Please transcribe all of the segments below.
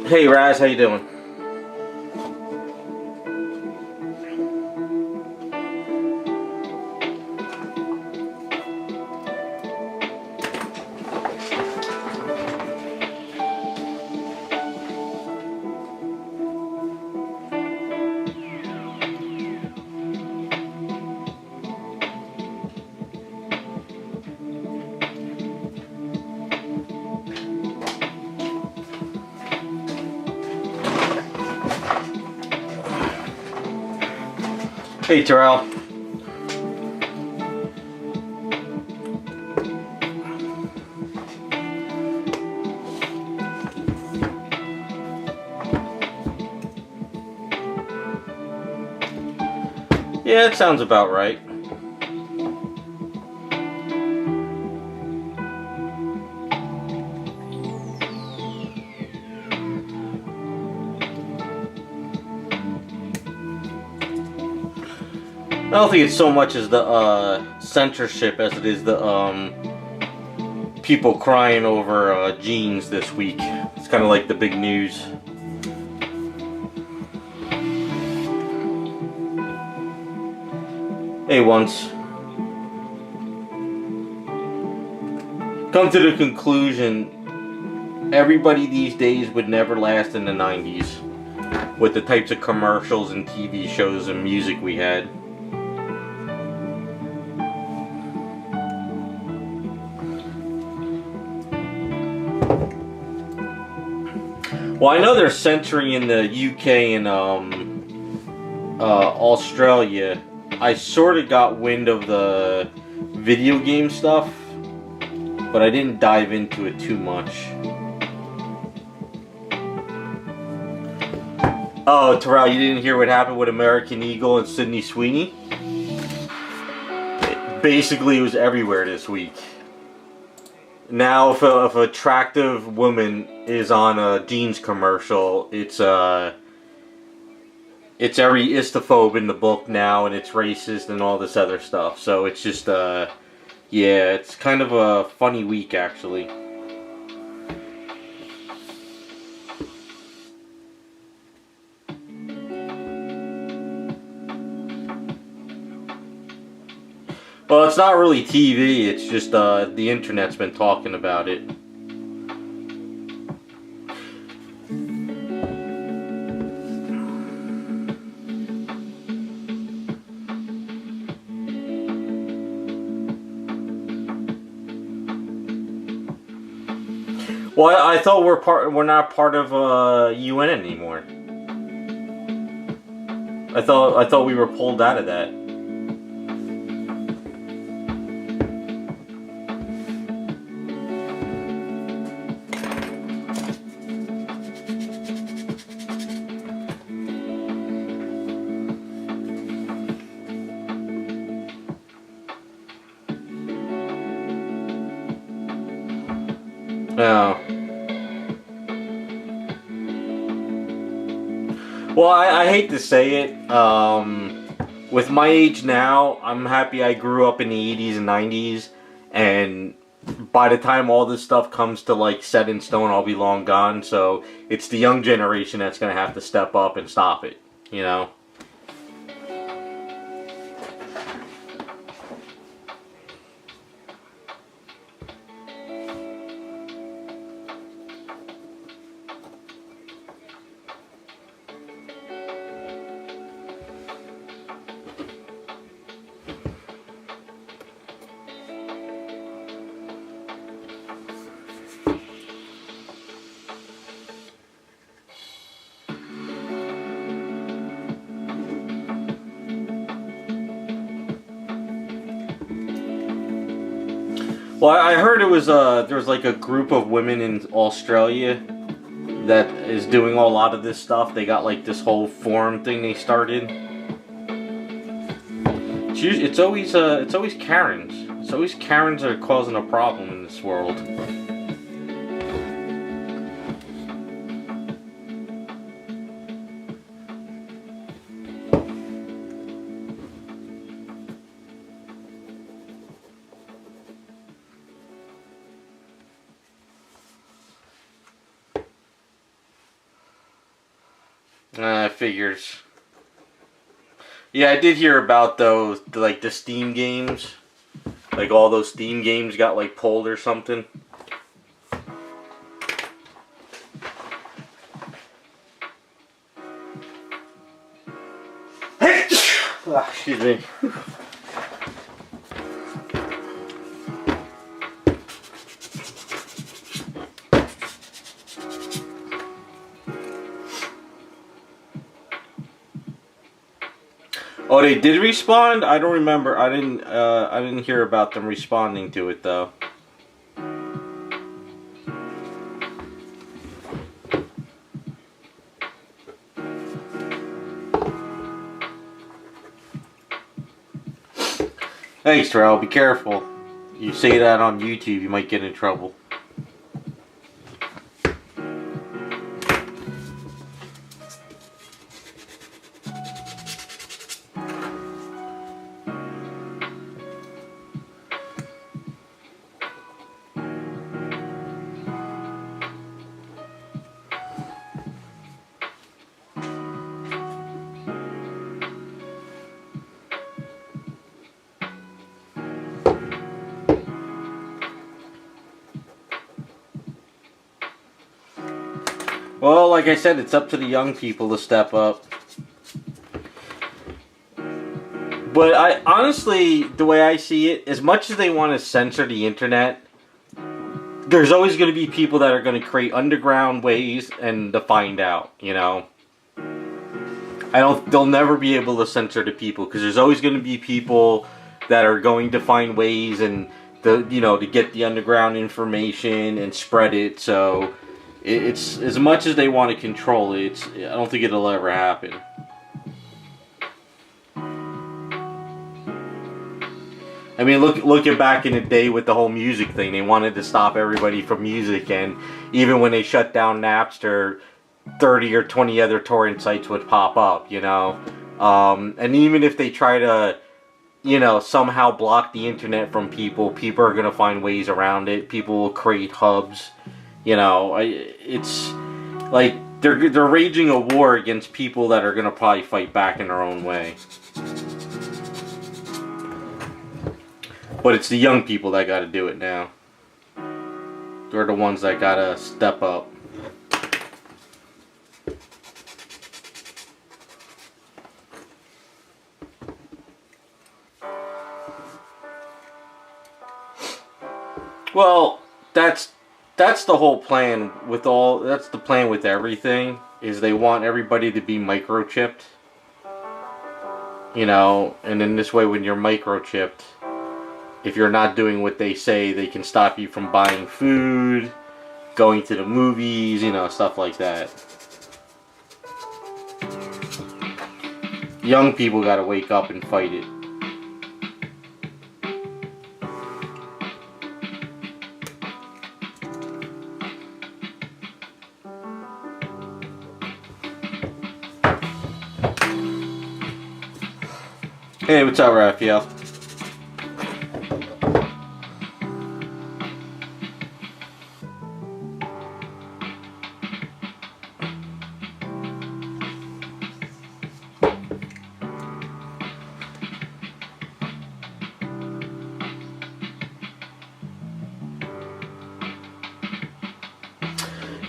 Hey Raz, how you doing? Hey Terrell. Yeah, it sounds about right. I don't think it's so much as the censorship as it is the people crying over jeans this week. It's kind of like the big news. Hey, once. Come to the conclusion, everybody these days would never last in the 90s with the types of commercials and TV shows and music we had. Well, I know they're censoring in the UK and Australia. I sort of got wind of the video game stuff, but I didn't dive into it too much. Oh, Terrell, you didn't hear what happened with American Eagle and Sydney Sweeney? Basically, it was everywhere this week. Now, if an attractive woman is on a jeans commercial, it's every istophobe in the book now, and it's racist and all this other stuff. So it's just, yeah, it's kind of a funny week, actually. Well, it's not really TV, it's just the internet's been talking about it. Well, I thought we're not part of UN anymore. I thought we were pulled out of that. Oh. Well, I hate to say it. With my age now, I'm happy I grew up in the 80s and 90s, and by the time all this stuff comes to like set in stone, I'll be long gone. So it's the young generation that's gonna have to step up and stop it, you know? Well, I heard it was there's like a group of women in Australia that is doing a lot of this stuff. They got like this whole forum thing they started. It's always Karens. It's always Karens that are causing a problem in this world. Figures. Yeah, I did hear about those, like the Steam games. Like all those Steam games got like pulled or something. Excuse me. Oh, they did respond? I don't remember. I didn't hear about them responding to it though. Thanks, Terrell. Be careful. You say that on YouTube, you might get in trouble. Well, like I said, it's up to the young people to step up. But I honestly, the way I see it, as much as they want to censor the internet, there's always going to be people that are going to create underground ways and to find out, you know. They'll never be able to censor the people because there's always going to be people that are going to find ways and to get the underground information and spread it. So it's as much as they want to control it, I don't think it'll ever happen. I mean, look at back in the day with the whole music thing. They wanted to stop everybody from music, and even when they shut down Napster, 30 or 20 other torrent sites would pop up, you know. And even if they try to, somehow block the internet from people, people are going to find ways around it. People will create hubs. It's like they're raging a war against people that are going to probably fight back in their own way. But it's the young people that got to do it now. They're the ones that got to step up. Well, that's the whole plan with that's the plan with everything, is they want everybody to be microchipped. And in this way, when you're microchipped, if you're not doing what they say, they can stop you from buying food, going to the movies, stuff like that. Young people gotta wake up and fight it. Hey, what's up, Raphael?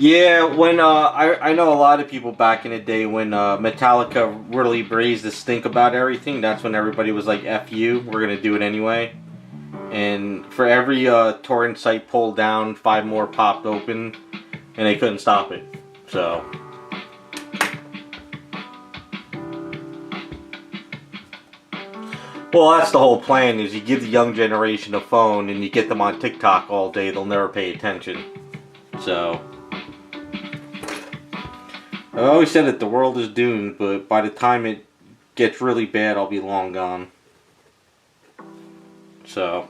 Yeah, when I know a lot of people back in the day when Metallica really raised the stink about everything. That's when everybody was like, "F you, we're gonna do it anyway." And for every torrent site pulled down, 5 more popped open, and they couldn't stop it. So. Well, that's the whole plan, is you give the young generation a phone and you get them on TikTok all day, they'll never pay attention. So, I always said that the world is doomed, but by the time it gets really bad, I'll be long gone. So,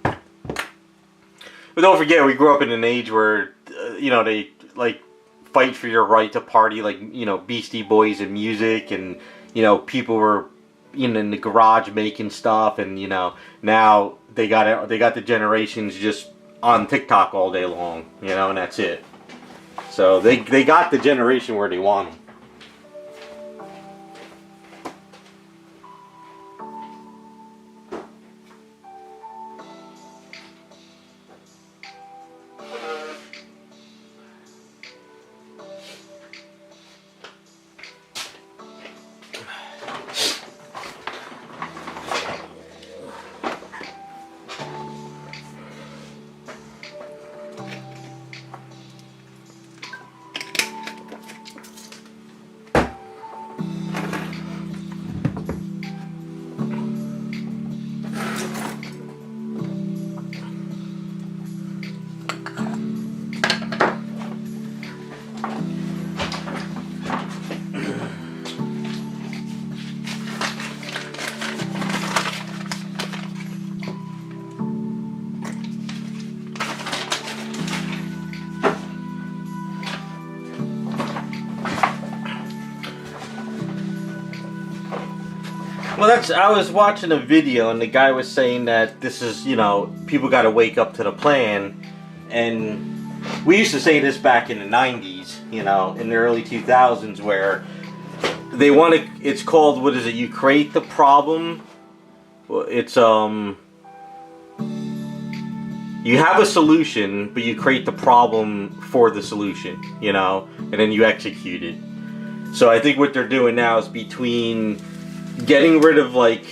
but don't forget, we grew up in an age where, you know, they, like, fight for your right to party, like, you know, Beastie Boys and music, and, you know, people were, you know, in the garage making stuff, and, you know, now they got the generations just on TikTok all day long, you know, and that's it. So they got the generation where they want them. Well, I was watching a video and the guy was saying that this is, you know, people got to wake up to the plan, and we used to say this back in the 90s, you know, in the early 2000s, where they want to, it's called, what is it, you create the problem. Well, it's, you have a solution, but you create the problem for the solution, you know, and then you execute it. So I think what they're doing now is between getting rid of, like,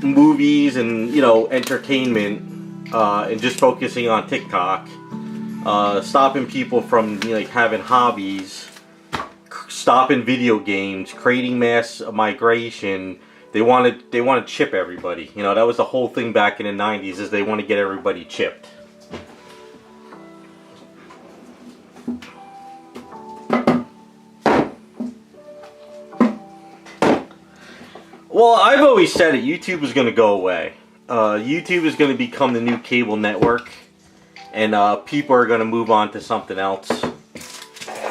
movies and, you know, entertainment, and just focusing on TikTok, stopping people from, you know, like, having hobbies, stopping video games, creating mass migration. They want to chip everybody. You know, that was the whole thing back in the 90s, is they want to get everybody chipped. Well, I've always said it, YouTube is going to go away. YouTube is going to become the new cable network, and people are going to move on to something else.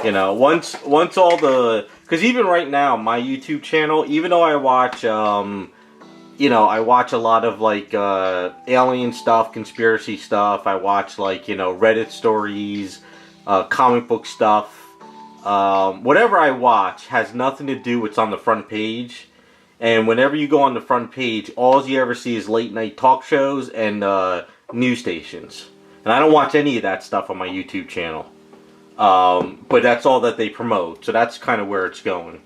You know, once all the, because even right now, my YouTube channel, even though I watch, you know, I watch a lot of, like, alien stuff, conspiracy stuff, I watch, like, you know, Reddit stories, comic book stuff, whatever I watch has nothing to do with what's on the front page. And whenever you go on the front page, all you ever see is late night talk shows and news stations. And I don't watch any of that stuff on my YouTube channel. But that's all that they promote. So that's kind of where it's going.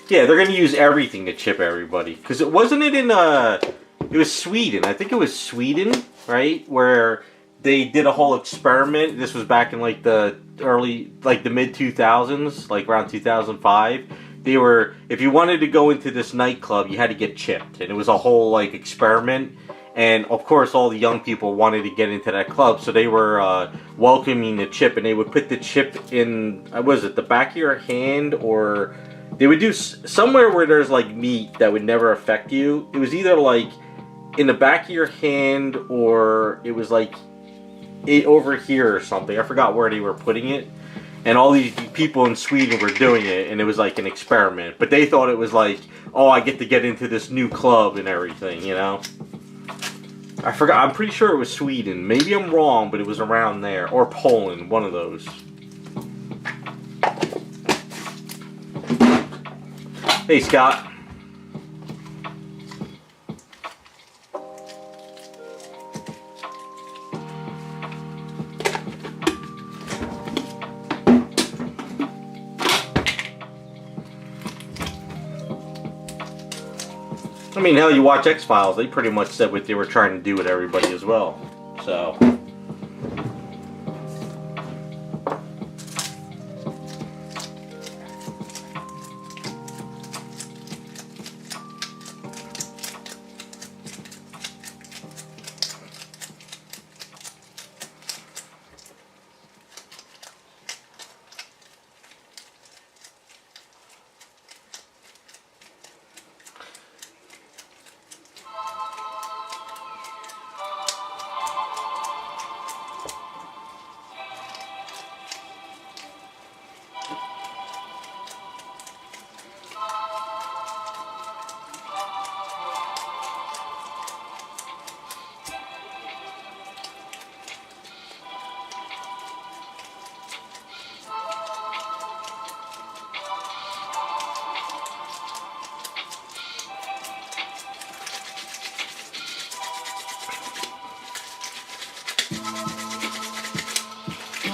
Yeah, they're going to use everything to chip everybody. Because it wasn't it in, it was Sweden. I think it was Sweden, right? Where they did a whole experiment. This was back in, like, the the mid 2000s, like around 2005. They were, if you wanted to go into this nightclub, you had to get chipped, and it was a whole, like, experiment. And of course, all the young people wanted to get into that club, so they were welcoming the chip, and they would put the chip in, was it the back of your hand, or they would do somewhere where there's, like, meat that would never affect you. It was either, like, in the back of your hand, or it was, like, over here or something. I forgot where they were putting it. And all these people in Sweden were doing it, and it was like an experiment. But they thought it was like, oh, I get into this new club and everything, you know? I forgot. I'm pretty sure it was Sweden. Maybe I'm wrong, but it was around there. Or Poland, one of those. Hey, Scott. I mean, hell, you watch X-Files, they pretty much said what they were trying to do with everybody as well. So,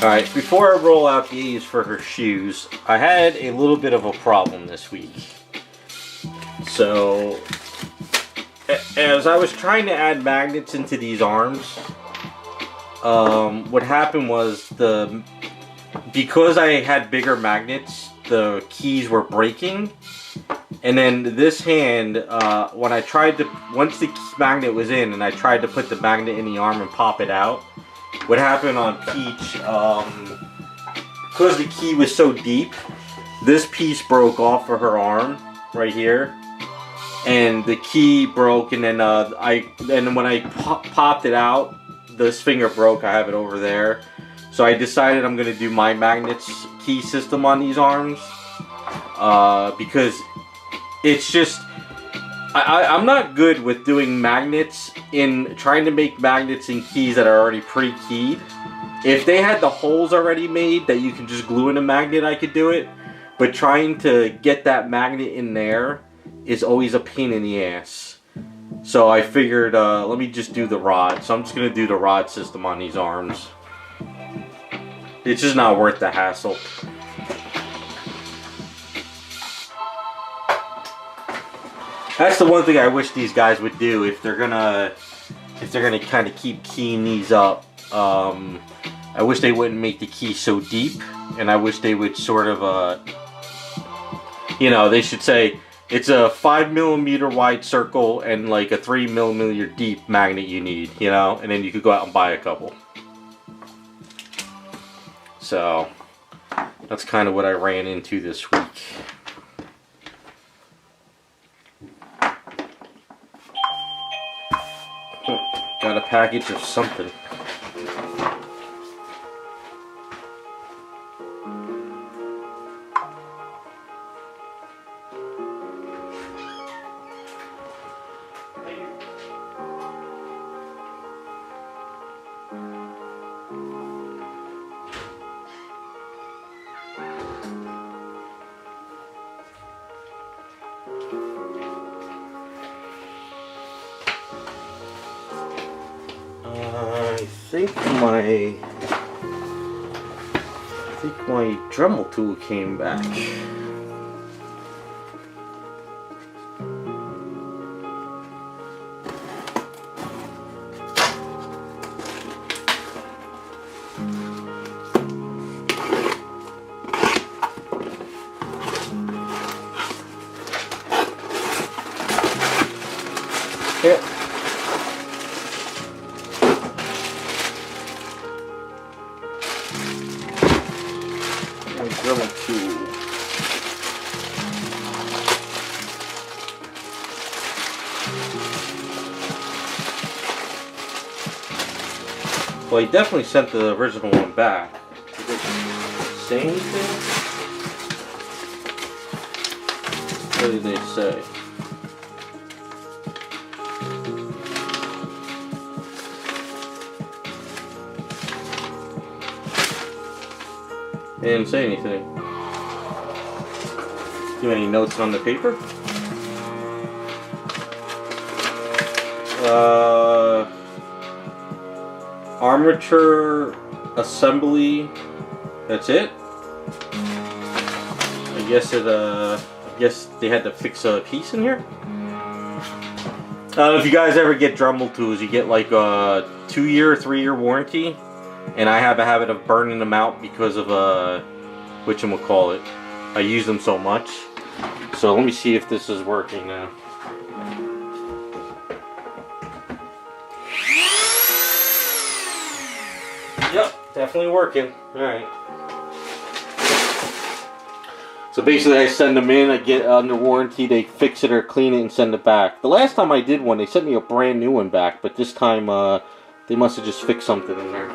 Alright, before I roll out these for her shoes, I had a little bit of a problem this week. So, as I was trying to add magnets into these arms, what happened was because I had bigger magnets, the keys were breaking. And then this hand, when I tried to, once the magnet was in and I tried to put the magnet in the arm and pop it out, what happened on Peach, because the key was so deep, this piece broke off of her arm, right here. And the key broke, and then when I popped it out, this finger broke. I have it over there. So I decided I'm going to do my magnets key system on these arms. Because it's just, I'm not good with doing magnets trying to make magnets in keys that are already pre-keyed. If they had the holes already made that you can just glue in a magnet, I could do it. But trying to get that magnet in there is always a pain in the ass. So I figured, let me just do the rod. So I'm just going to do the rod system on these arms. It's just not worth the hassle. That's the one thing I wish these guys would do if they're gonna kind of keep keying these up. I wish they wouldn't make the key so deep, and I wish they would sort of, you know, they should say it's a 5mm wide circle and like a 3mm deep magnet you need, you know, and then you could go out and buy a couple. So that's kind of what I ran into this week. Got a package of something. I think my Dremel tool came back. Yeah. Dremel tool. Well, he definitely sent the original one back. Did they say anything? What did they say? They didn't say anything. Do you have any notes on the paper? Armature assembly. That's it. I guess they had to fix a piece in here. If you guys ever get Dremel tools, you get like a 2-year, 3-year warranty. And I have a habit of burning them out because of whatchamacallit. I use them so much. So let me see if this is working now. Yep, definitely working. Alright. So basically I send them in, I get under warranty, they fix it or clean it and send it back. The last time I did one, they sent me a brand new one back, but this time they must have just fixed something in there.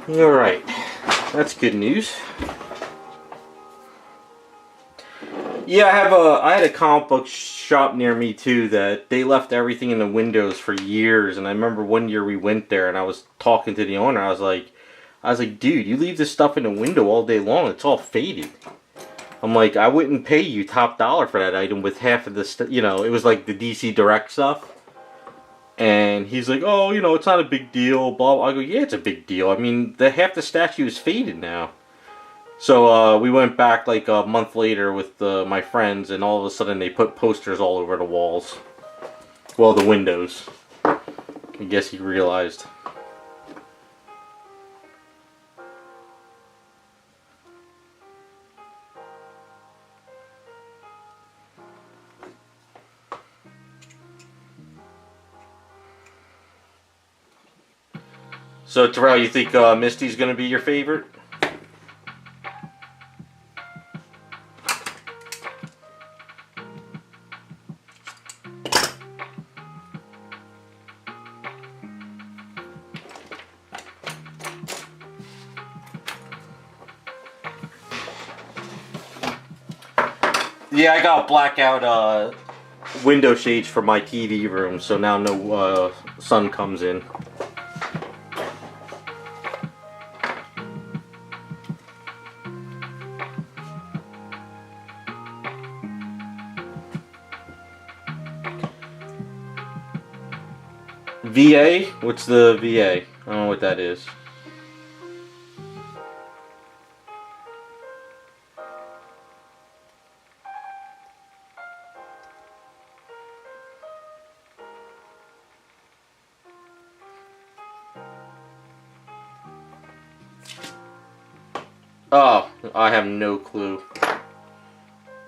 Alright, that's good news. Yeah, I had a comic book shop near me too that they left everything in the windows for years, and I remember one year we went there and I was talking to the owner. I I was like, dude, you leave this stuff in the window all day long. It's all faded. I'm like, I wouldn't pay you top dollar for that item with half of the you know, it was like the DC Direct stuff. And he's like, oh, you know, it's not a big deal, blah, blah. I go, yeah, it's a big deal. I mean, half the statue is faded now. So we went back like a month later with my friends, and all of a sudden they put posters all over the walls. Well, the windows. I guess he realized. So, Terrell, you think Misty's going to be your favorite? Yeah, I got blackout window shades for my TV room, so now no sun comes in. VA? What's the VA? I don't know what that is. Oh, I have no clue.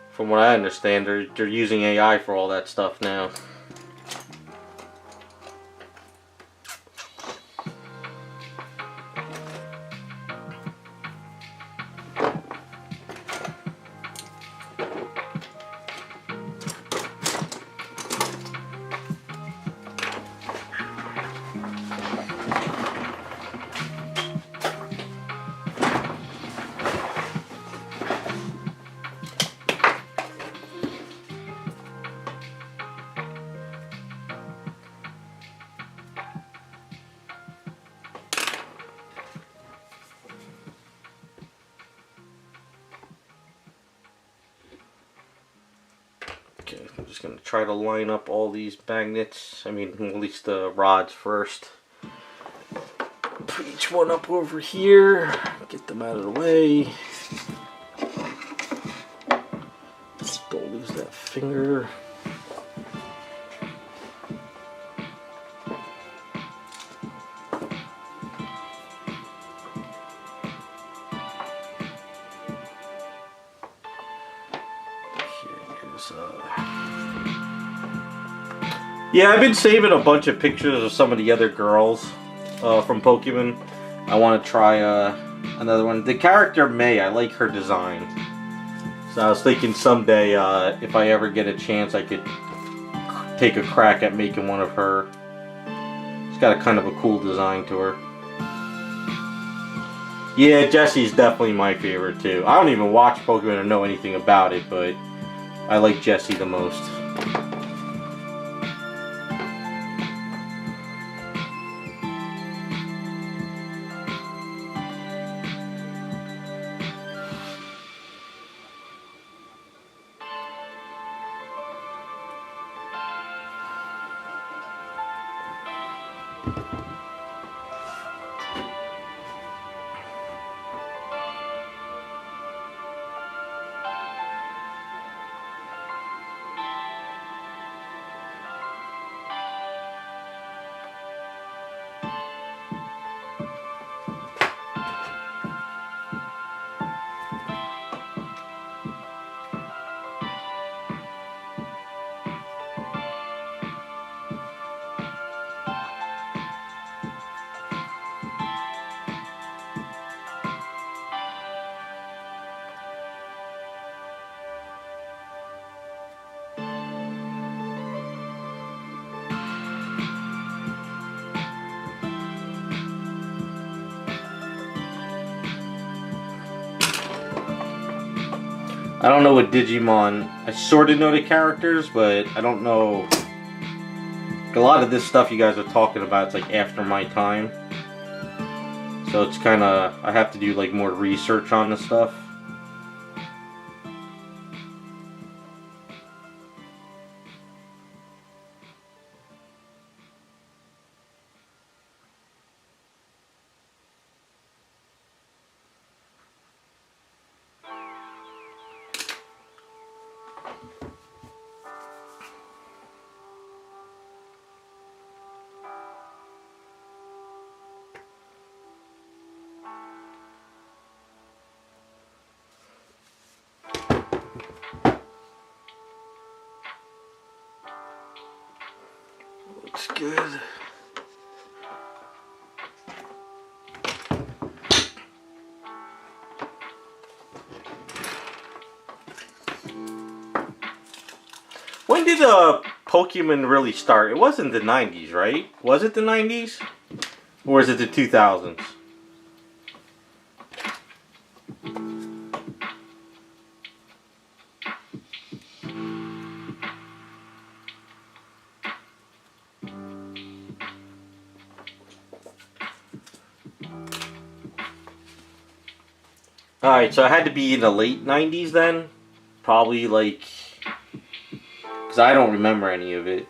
From what I understand, they're using AI for all that stuff now. Okay, I'm just going to try to line up all these magnets. I mean, at least the rods first. Put each one up over here. Get them out of the way. Don't lose that finger. Yeah, I've been saving a bunch of pictures of some of the other girls from Pokemon. I want to try another one. The character May, I like her design. So I was thinking someday, if I ever get a chance, I could take a crack at making one of her. She's got a kind of a cool design to her. Yeah, Jessie's definitely my favorite too. I don't even watch Pokemon or know anything about it, but I like Jessie the most. I don't know what Digimon, I sort of know the characters, but I don't know. A lot of this stuff you guys are talking about, it's like after my time. So it's kind of, I have to do like more research on the stuff. Looks good. When did Pokemon really start? It wasn't the 90s, right? Was it the 90s? Or is it the 2000s? Alright, so it had to be in the late 90s then? Probably like... Because I don't remember any of it.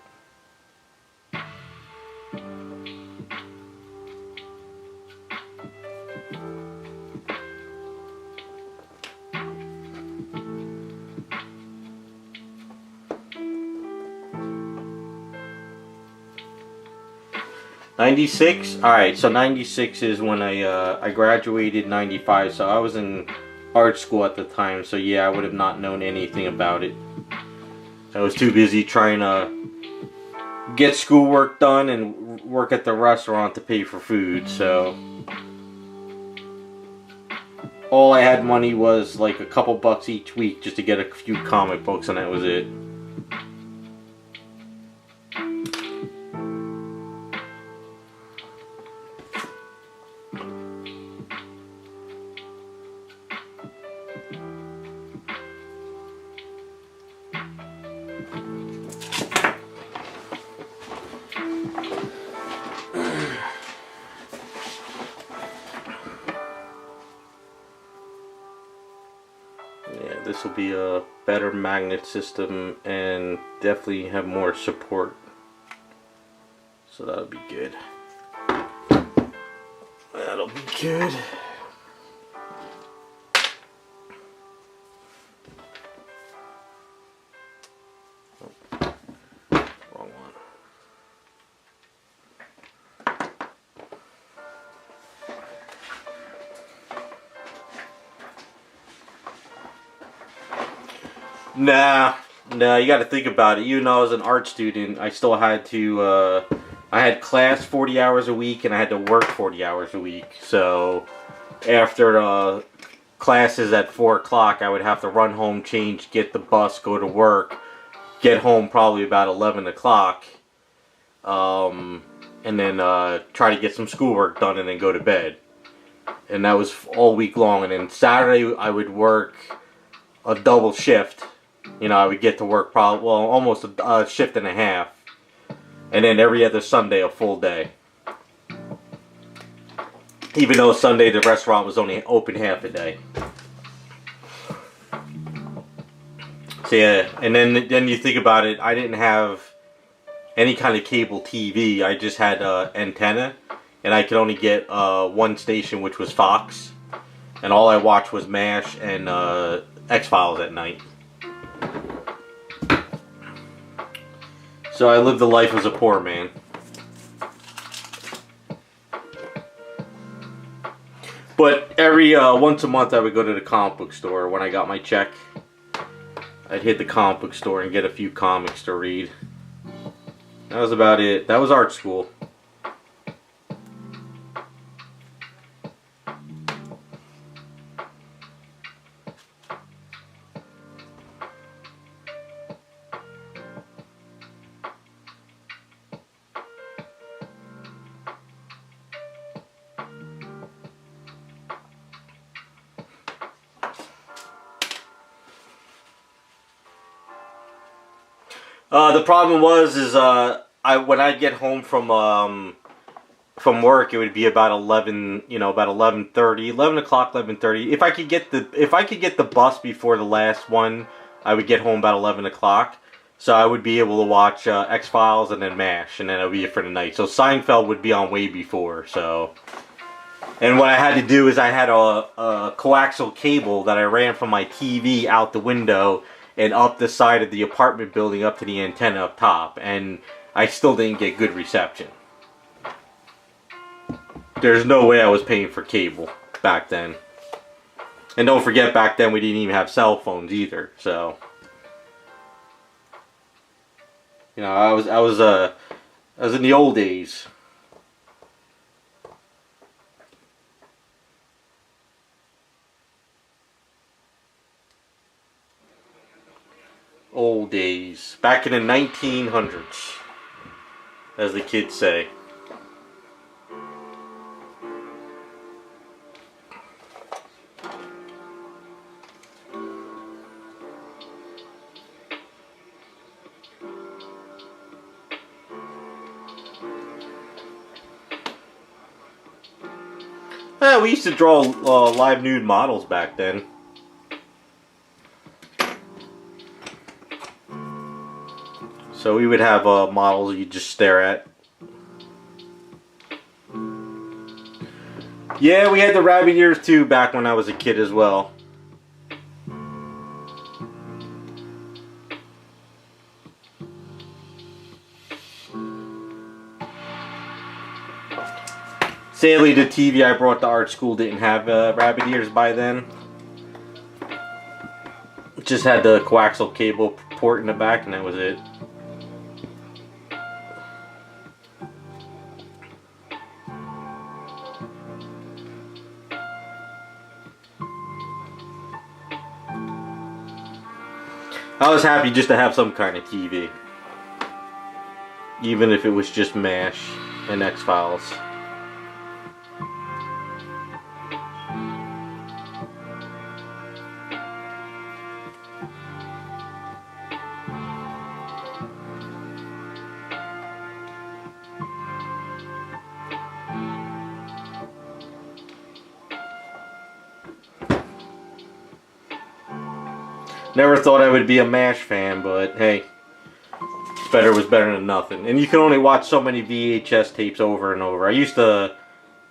'96. All right, so '96 is when I graduated. '95, so I was in art school at the time. So yeah, I would have not known anything about it. I was too busy trying to get schoolwork done and work at the restaurant to pay for food. So all I had money was like a couple bucks each week just to get a few comic books, and that was it. Yeah, this will be a better magnet system and definitely have more support. So that'll be good. That'll be good. Oh, wrong one. Nah, you got to think about it. Even though I was an art student, I still had to, I had class 40 hours a week and I had to work 40 hours a week. So after classes at 4 o'clock, I would have to run home, change, get the bus, go to work, get home probably about 11 o'clock, and then try to get some schoolwork done and then go to bed. And that was all week long. And then Saturday I would work a double shift. You know, I would get to work probably, well, almost a shift and a half. And then every other Sunday, a full day. Even though Sunday the restaurant was only open half a day. So yeah, and then you think about it, I didn't have any kind of cable TV. I just had antenna. And I could only get one station, which was Fox. And all I watched was MASH and X-Files at night. So I lived the life as a poor man. But every once a month I would go to the comic book store. When I got my check, I'd hit the comic book store and get a few comics to read. That was about it. That was art school. The problem was when I get home from from work, it would be about 11, about 11:30, 11 o'clock, 11:30. If I could get the bus before the last one, I would get home about 11 o'clock. So I would be able to watch X-Files and then MASH, and then that would be it for the night. So Seinfeld would be on way before. So, and what I had to do is I had a coaxial cable that I ran from my TV out the window and up the side of the apartment building up to the antenna up top, and I still didn't get good reception. There's no way I was paying for cable back then. And don't forget, back then we didn't even have cell phones either. So, I was in the old days. Old days. Back in the 1900s, as the kids say. Yeah, we used to draw live nude models back then. So we would have models you just stare at. Yeah, we had the rabbit ears too back when I was a kid as well. Sadly, the TV I brought to art school didn't have rabbit ears by then. It just had the coaxial cable port in the back, and that was it. I was happy just to have some kind of TV. Even if it was just MASH and X-Files. Never thought I would be a MASH fan, but hey, better was better than nothing. And you can only watch so many VHS tapes over and over. I used to,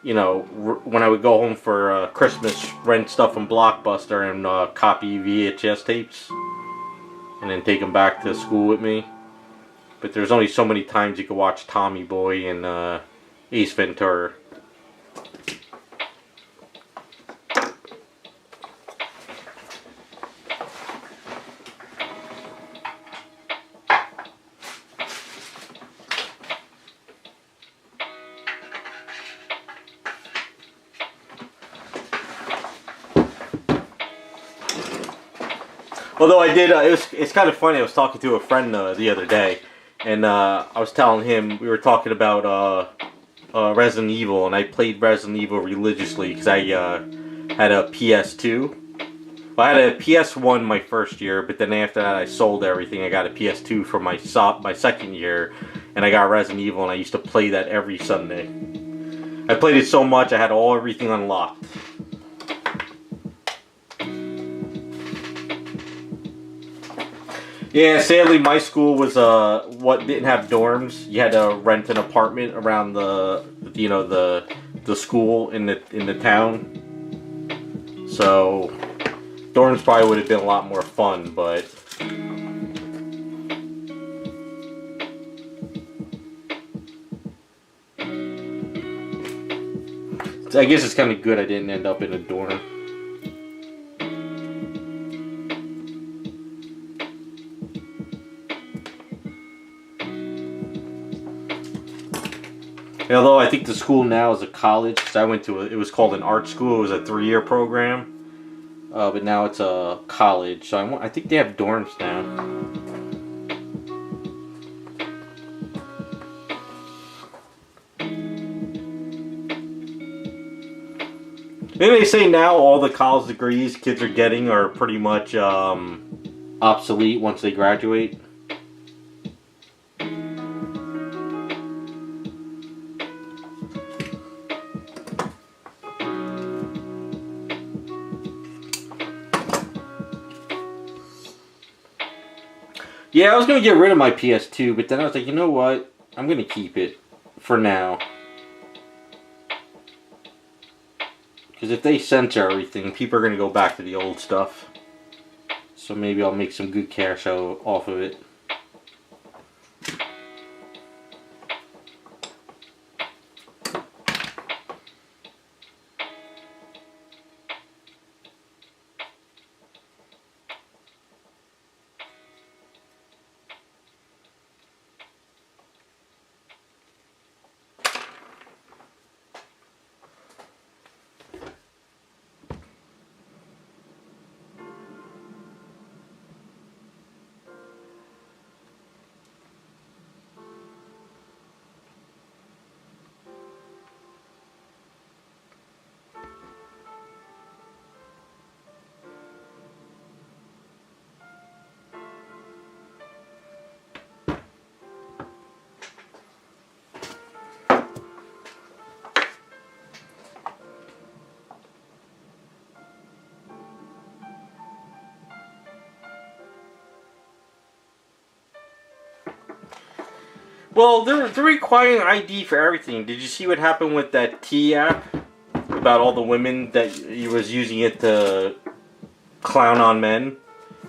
when I would go home for Christmas, rent stuff from Blockbuster and copy VHS tapes, and then take them back to school with me. But there's only so many times you could watch Tommy Boy and Ace Ventura. Although I did, it's kind of funny. I was talking to a friend the other day, and I was telling him, we were talking about Resident Evil, and I played Resident Evil religiously because I had a PS2. Well, I had a PS1 my first year, but then after that I sold everything. I got a PS2 for my second year, and I got Resident Evil, and I used to play that every Sunday. I played it so much I had everything unlocked. Yeah, sadly my school was didn't have dorms. You had to rent an apartment around the school in the town. So dorms probably would have been a lot more fun, but I guess it's kind of good I didn't end up in a dorm. Although I think the school now is a college, because I went to it was called an art school. It was a 3-year program, but now it's a college. So I think they have dorms now. Maybe they say now all the college degrees kids are getting are pretty much obsolete once they graduate. Yeah, I was gonna get rid of my PS2, but then I was like, you know what? I'm gonna keep it for now. Because if they censor everything, people are gonna go back to the old stuff. So maybe I'll make some good cash out off of it. Well, they're requiring ID for everything. Did you see what happened with that T app? About all the women that he was using it to clown on men?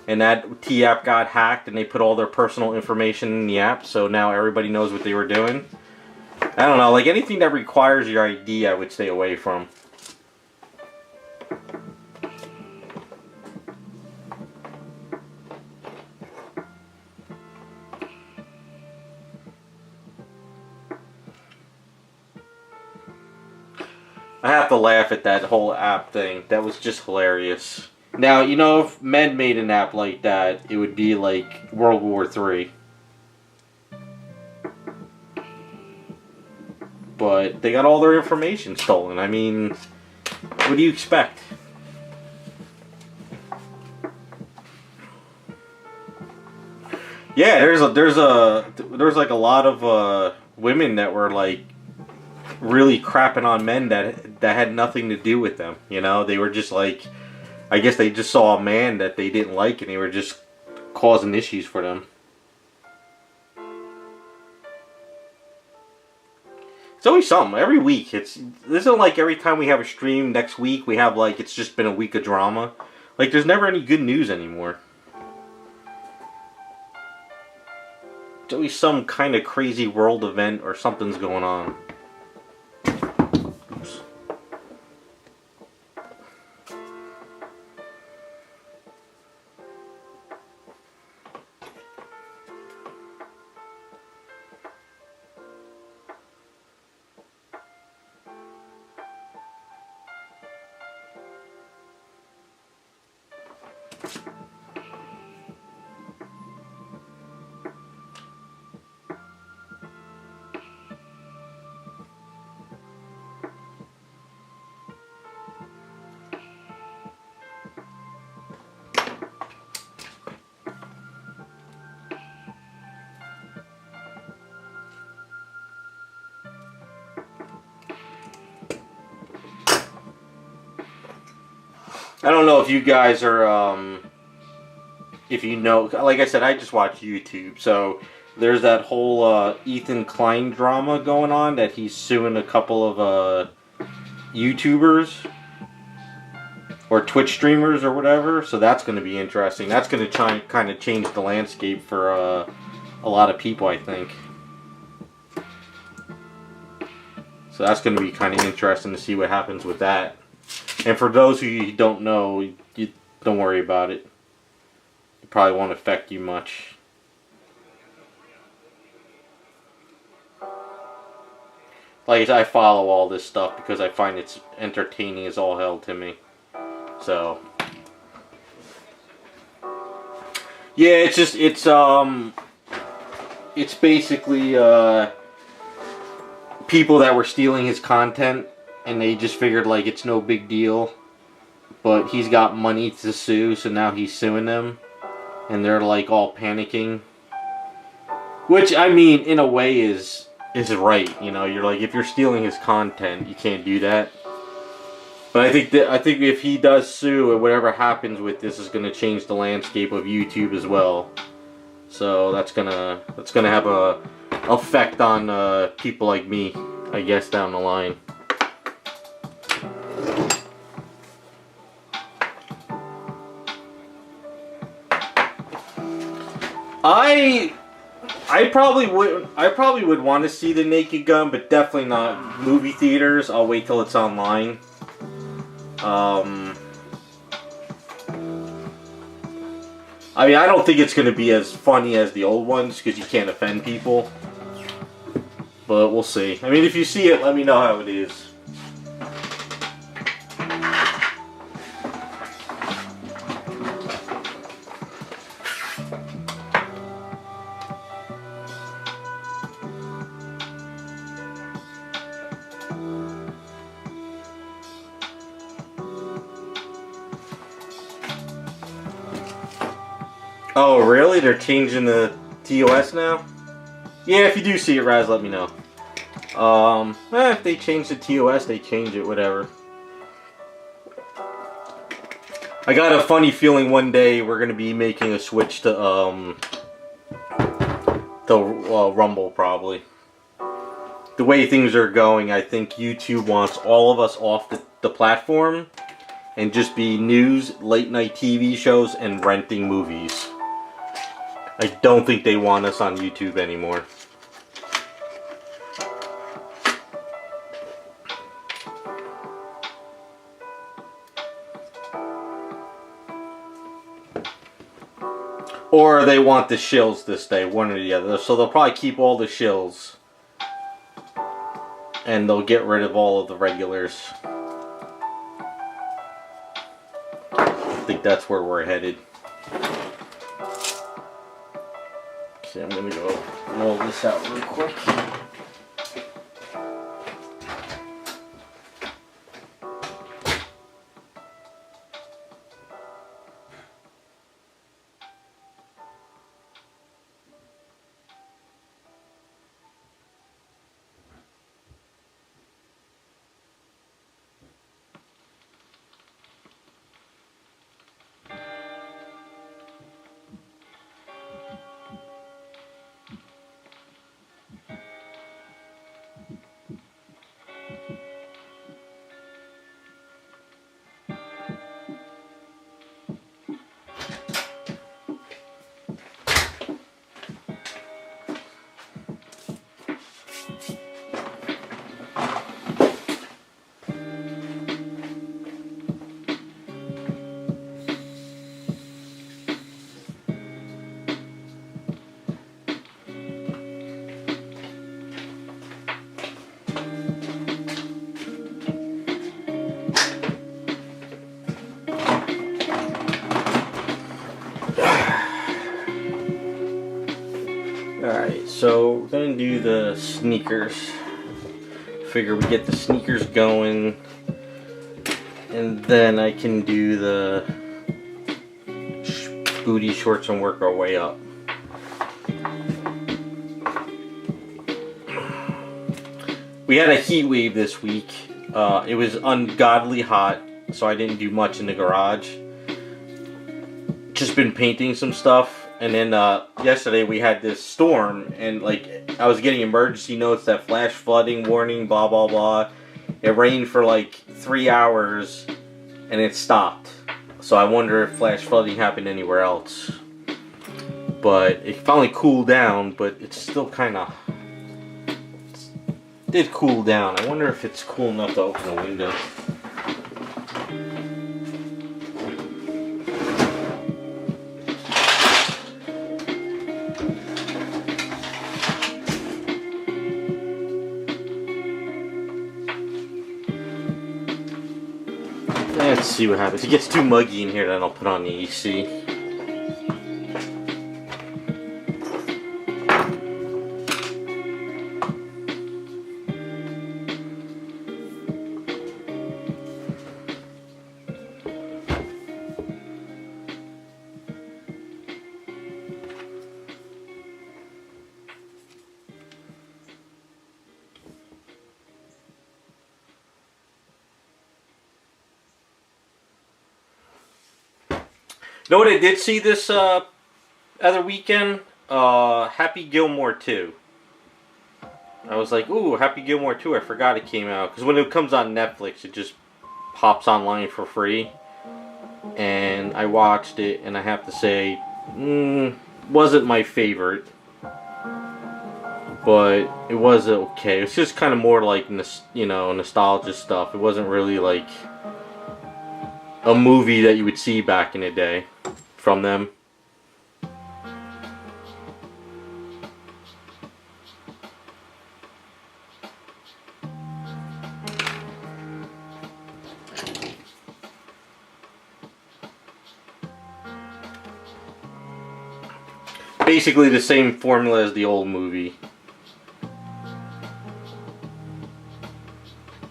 And that T app got hacked and they put all their personal information in the app, so now everybody knows what they were doing. I don't know, like anything that requires your ID, I would stay away from. I have to laugh at that whole app thing. That was just hilarious. Now, you know, if men made an app like that, it would be like World War III. But they got all their information stolen. I mean, what do you expect? Yeah, there's like a lot of women that were like really crapping on men that had nothing to do with them. You know, they were just like, I guess they just saw a man that they didn't like and they were just causing issues for them. It's always something. Every week. This isn't like every time we have a stream next week we have like it's just been a week of drama. Like there's never any good news anymore. It's always some kind of crazy world event or something's going on. Oops. I don't know if you guys are, if you know, like I said, I just watch YouTube, so there's that whole Ethan Klein drama going on that he's suing a couple of YouTubers or Twitch streamers or whatever, so that's going to be interesting. That's going to kind of change the landscape for a lot of people, I think. So that's going to be kind of interesting to see what happens with that. And for those who don't know, you don't worry about it. It probably won't affect you much. Like I said, I follow all this stuff because I find it's entertaining as all hell to me. So yeah, it's basically people that were stealing his content. And they just figured like it's no big deal, but he's got money to sue, so now he's suing them, and they're like all panicking. Which I mean, in a way, is right. You know, you're like if you're stealing his content, you can't do that. But I think if he does sue, or whatever happens with this is going to change the landscape of YouTube as well. So that's gonna have a effect on people like me, I guess, down the line. I probably would want to see the Naked Gun, but definitely not movie theaters. I'll wait till it's online. I mean, I don't think it's going to be as funny as the old ones because you can't offend people. But we'll see. I mean, if you see it, let me know how it is. Oh, really? They're changing the TOS now? Yeah, if you do see it, Raz, let me know. If they change the TOS, they change it, whatever. I got a funny feeling one day we're gonna be making a switch to, Rumble, probably. The way things are going, I think YouTube wants all of us off the platform and just be news, late night TV shows, and renting movies. I don't think they want us on YouTube anymore. Or they want the shills to stay, one or the other. So they'll probably keep all the shills. And they'll get rid of all of the regulars. I think that's where we're headed. Okay, I'm gonna go roll this out real quick. Alright, so we're going to do the sneakers. Figure we get the sneakers going, and then I can do the booty shorts and work our way up. We had a heat wave this week. It was ungodly hot, so I didn't do much in the garage. Just been painting some stuff. And then yesterday we had this storm, and like I was getting emergency notes that flash flooding warning, blah blah blah. It rained for like 3 hours, and it stopped. So I wonder if flash flooding happened anywhere else. But it finally cooled down, but it's still kind of did cool down. I wonder if it's cool enough to open a window. Let's see what happens. If it gets too muggy in here, then I'll put on the AC. You know what I did see this other weekend? Happy Gilmore 2. I was like, ooh, Happy Gilmore 2. I forgot it came out. Because when it comes on Netflix, it just pops online for free. And I watched it, and I have to say, wasn't my favorite. But it was okay. It's just kind of more like, nostalgia stuff. It wasn't really like a movie that you would see back in the day from them. Basically the same formula as the old movie.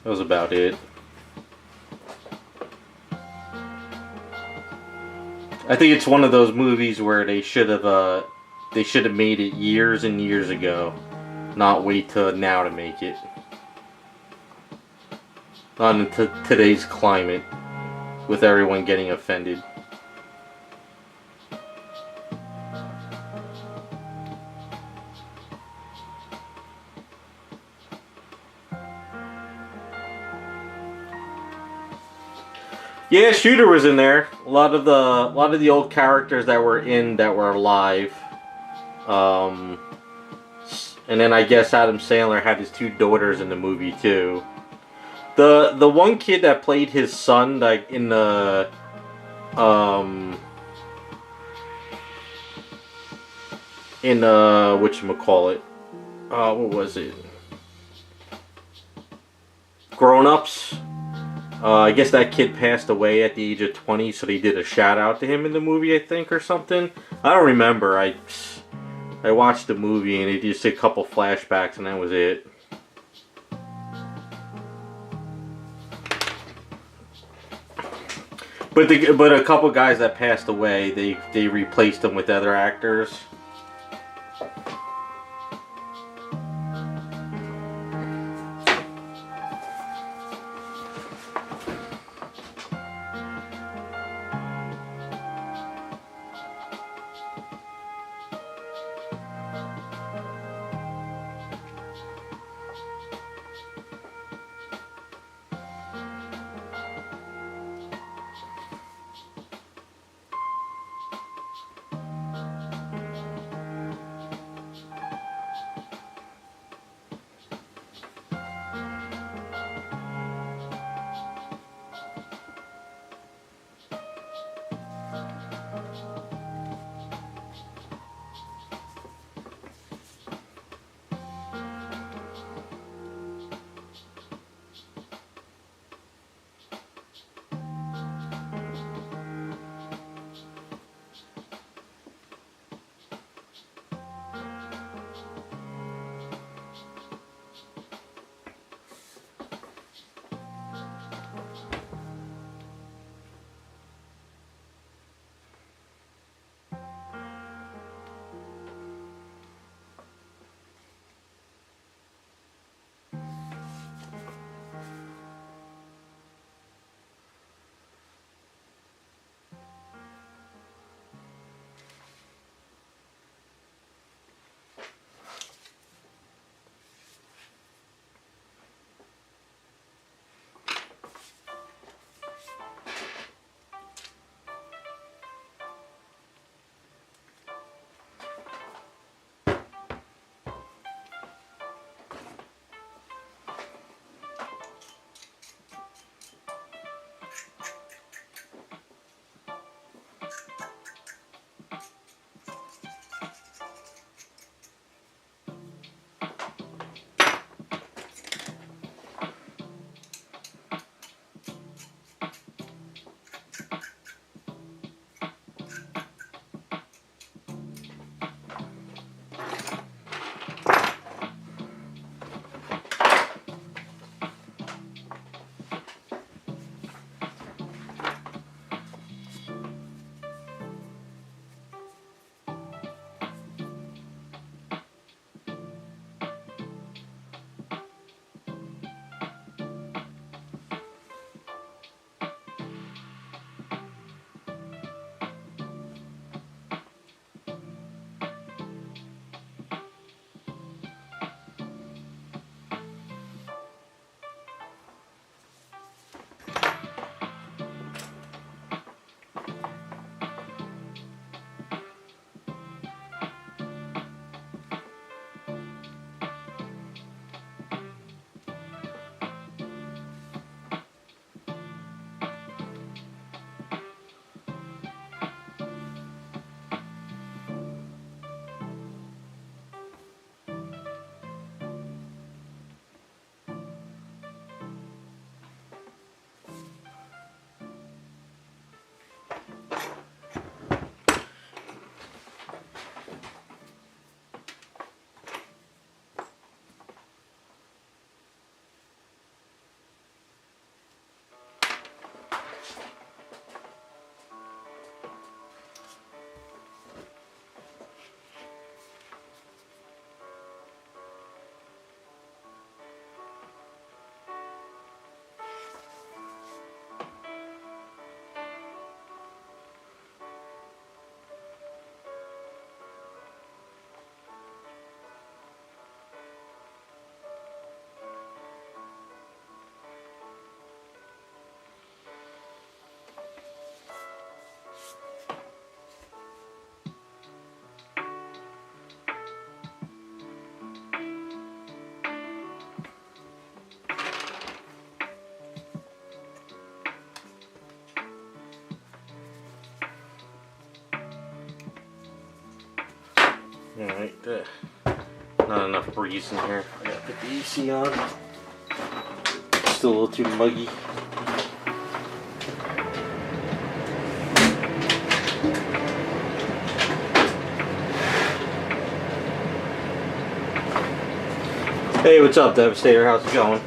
That was about it. I think it's one of those movies where they should have made it years and years ago, not wait till now to make it. Not into today's climate, with everyone getting offended. Yeah, Shooter was in there. A lot of the old characters that were alive. And then I guess Adam Sandler had his two daughters in the movie too. The one kid that played his son, like in the whatchamacallit, what was it? Grown Ups. I guess that kid passed away at the age of 20, so they did a shout out to him in the movie, I think, or something. I don't remember. I watched the movie and it just did a couple flashbacks and that was it. But a couple guys that passed away, they replaced them with other actors. Alright, not enough breeze in here. I gotta put the AC on. Still a little too muggy. Hey, what's up, Devastator? How's it going?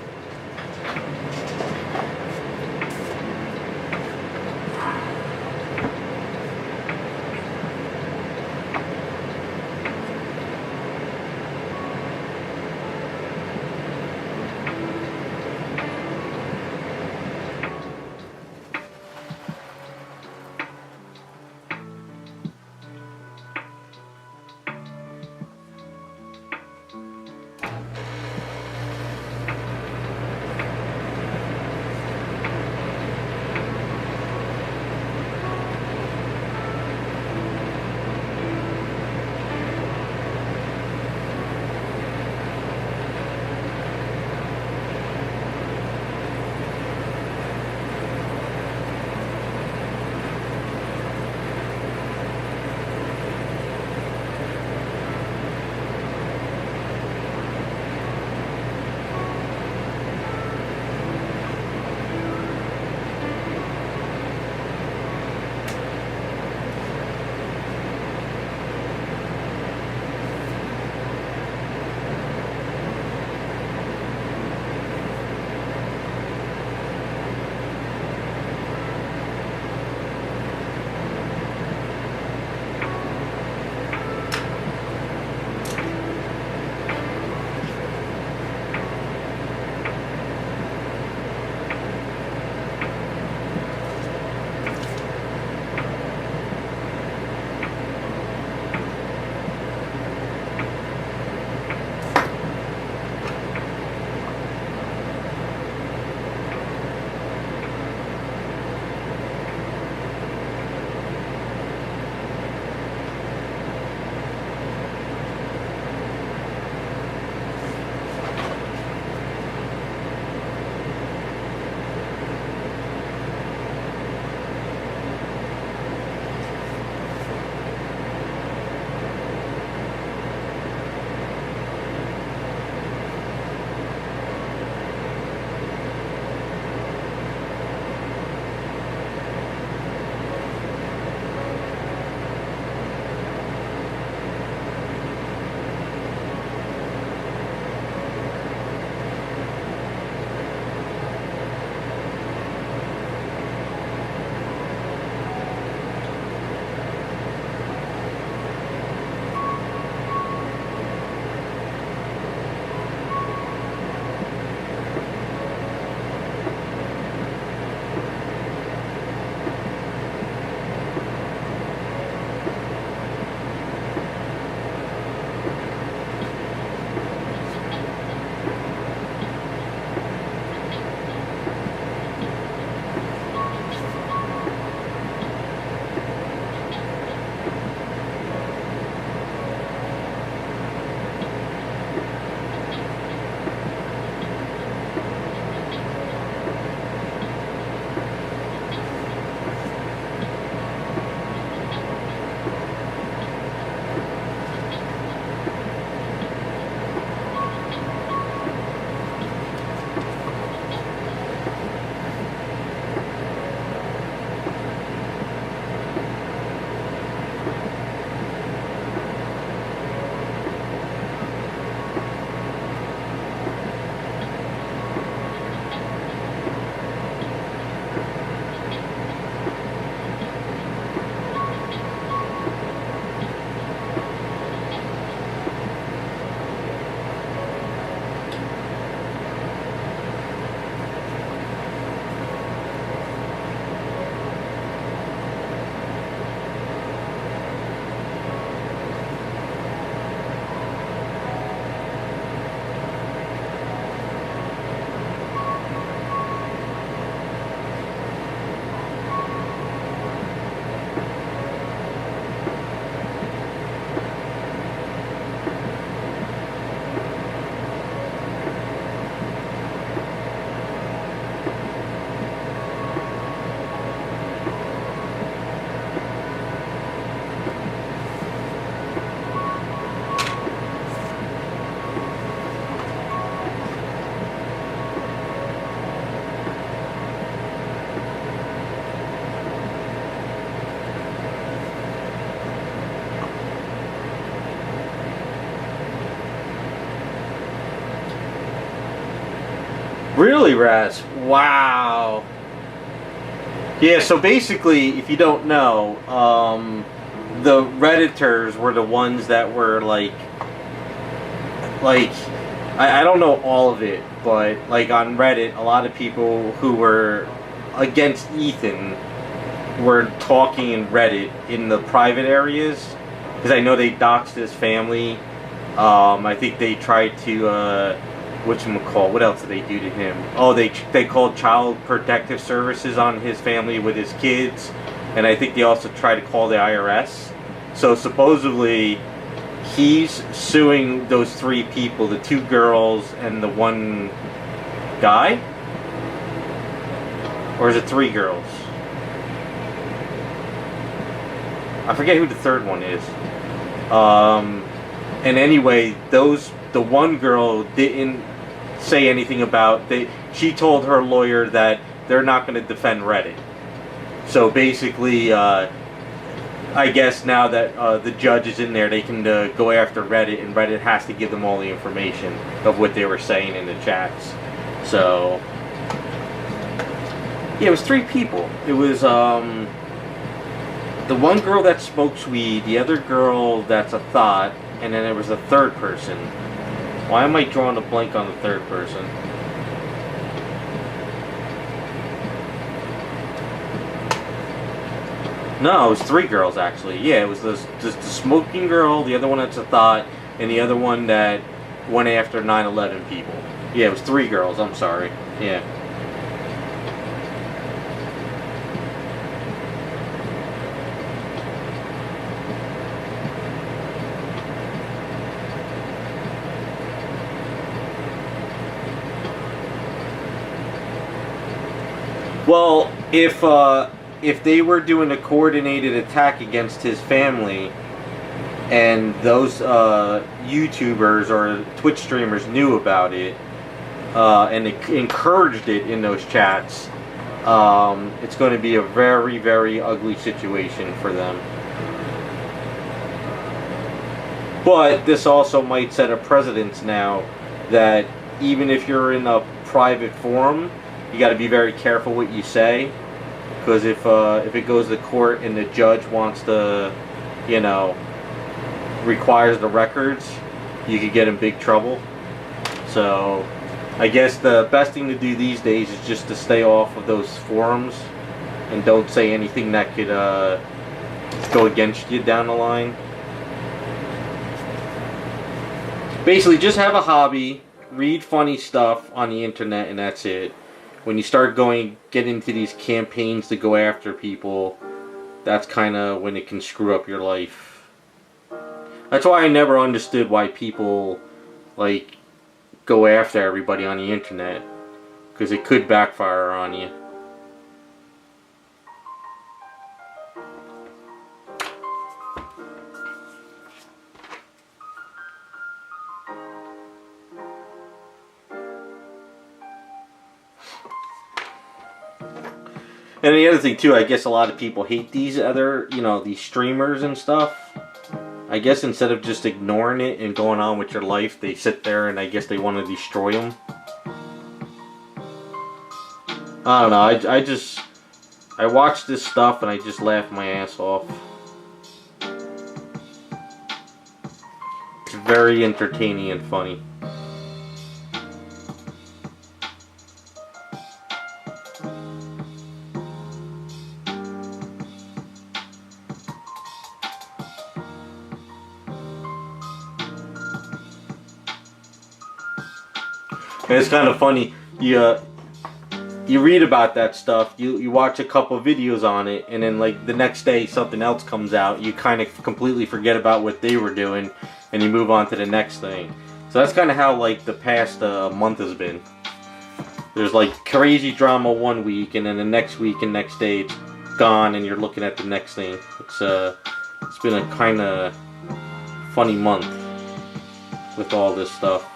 Really, Raz? Wow. Yeah, so basically, if you don't know, the Redditors were the ones that were like, I don't know all of it, but like on Reddit, a lot of people who were against Ethan were talking in Reddit in the private areas, because I know they doxed his family. I think they tried to, whatchamacall, what else did they do to him? Oh, they called Child Protective Services on his family with his kids, and I think they also tried to call the IRS. So supposedly, he's suing those 3 people, the 2 girls and the 1 guy? Or is it 3 girls? I forget who the 3rd one is. And anyway, the 1 girl didn't say anything about, she told her lawyer that they're not going to defend Reddit. So basically, I guess now that the judge is in there, they can go after Reddit, and Reddit has to give them all the information of what they were saying in the chats. So, yeah, it was 3 people. It was the 1 girl that smokes weed, the other girl that's a thought, and then there was a 3rd person. Why am I drawing a blank on the 3rd person? No, it was 3 girls actually. Yeah, it was the smoking girl, the other one that's a thought, and the other one that went after 9/11 people. Yeah, it was 3 girls. I'm sorry. Yeah. Well, if they were doing a coordinated attack against his family, and those YouTubers or Twitch streamers knew about it, and encouraged it in those chats, it's going to be a very, very ugly situation for them. But this also might set a precedence now that even if you're in a private forum, you got to be very careful what you say, because if it goes to court and the judge wants to, you know, requires the records, you could get in big trouble. So I guess the best thing to do these days is just to stay off of those forums and don't say anything that could go against you down the line. Basically, just have a hobby, read funny stuff on the internet, and that's it. When you start get into these campaigns to go after people, that's kind of when it can screw up your life. That's why I never understood why people like go after everybody on the internet, because it could backfire on you. And the other thing too, I guess a lot of people hate these other, these streamers and stuff. I guess instead of just ignoring it and going on with your life, they sit there and I guess they want to destroy them. I don't know, I watch this stuff and I just laugh my ass off. It's very entertaining and funny. And it's kind of funny, you read about that stuff, you watch a couple videos on it, and then like the next day something else comes out, you kind of completely forget about what they were doing, and you move on to the next thing. So that's kind of how like the past month has been. There's like crazy drama one week, and then the next week and next day it's gone, and you're looking at the next thing. It's been a kind of funny month with all this stuff.